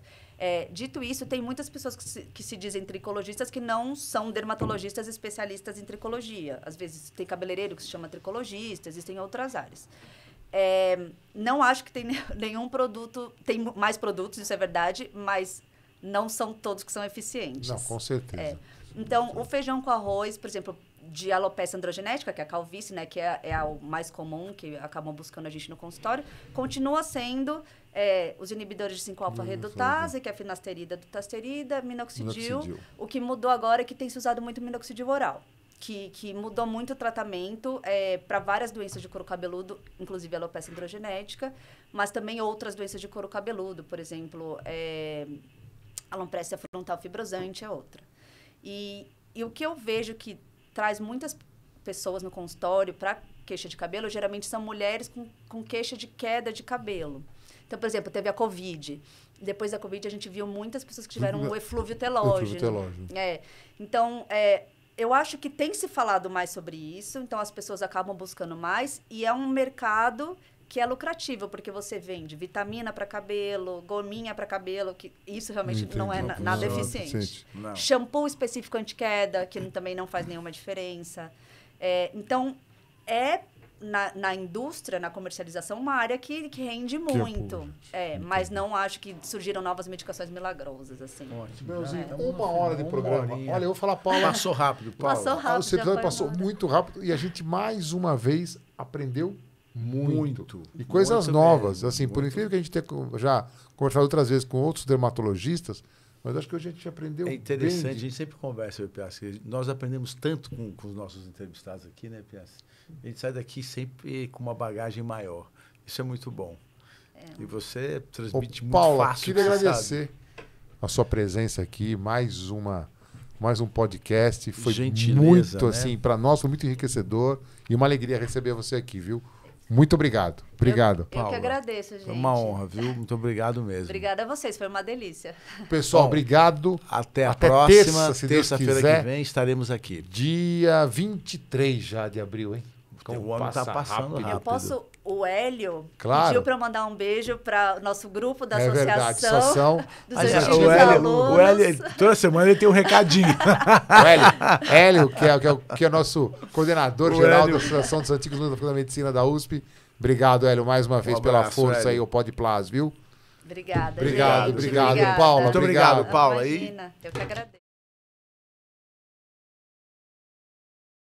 Dito isso, tem muitas pessoas que se dizem tricologistas que não são dermatologistas especialistas em tricologia. Às vezes tem cabeleireiro que se chama tricologista, existem outras áreas. Não acho que tem nenhum produto, tem mais produtos, isso é verdade, mas não são todos que são eficientes. Não, com certeza. Então, o feijão com arroz, por exemplo, de alopecia androgenética, que é a calvície, né, que é o mais comum, que acabam buscando a gente no consultório, continua sendo os inibidores de 5-alfa-redutase, que é a finasterida, dutasterida, minoxidil. O que mudou agora é que tem se usado muito minoxidil oral, que mudou muito o tratamento para várias doenças de couro cabeludo, inclusive a alopecia androgenética, mas também outras doenças de couro cabeludo, por exemplo, a alopecia frontal fibrosante é outra. E o que eu vejo que traz muitas pessoas no consultório para queixa de cabelo, geralmente são mulheres com queixa de queda de cabelo. Então, por exemplo, teve a Covid. Depois da Covid, a gente viu muitas pessoas que tiveram um eflúvio telógeno. Então, eu acho que tem se falado mais sobre isso, então as pessoas acabam buscando mais, e é um mercado que é lucrativo, porque você vende vitamina para cabelo, gominha para cabelo, que isso realmente não é nada eficiente. Shampoo específico anti-queda, que também não faz nenhuma diferença. Então, na indústria, na comercialização, uma área que rende muito. Mas não acho que surgiram novas medicações milagrosas, assim. Ótimo. 1 hora de programa. Olha, eu vou falar, Paula... Passou rápido, Paula. Passou rápido. Esse episódio passou muito rápido e a gente, mais uma vez, aprendeu muito. E coisas novas. Mesmo, assim, por incrível que a gente tenha já conversado outras vezes com outros dermatologistas, mas acho que hoje a gente aprendeu bem. É interessante, a gente sempre conversa, Piazzi, nós aprendemos tanto com os nossos entrevistados aqui, né, Piazzi? A gente sai daqui sempre com uma bagagem maior. Isso é muito bom. E você transmite muito Paula, fácil. Queria agradecer a sua presença aqui, mais um podcast. Foi muito, assim, para nós foi muito enriquecedor e uma alegria receber você aqui, viu? Muito obrigado. Obrigado, Paula. Eu que agradeço, gente. Foi uma honra, viu? Muito obrigado mesmo. Obrigada a vocês, foi uma delícia. Pessoal, obrigado. Até a próxima. Terça-feira que vem estaremos aqui. Dia 23 já de abril, hein? O ano está passando rápido. Eu posso... O Hélio pediu para eu mandar um beijo para o nosso grupo da associação dos antigos alunos. O Hélio, toda semana ele tem um recadinho. O Hélio, que é o nosso coordenador geral da Associação dos Antigos Alunos da Medicina da USP. Obrigado, Hélio, mais uma vez pela força aí, o Podplas, viu? Obrigada, obrigado, Paula. Muito obrigado, Paula. Imagina, eu que agradeço.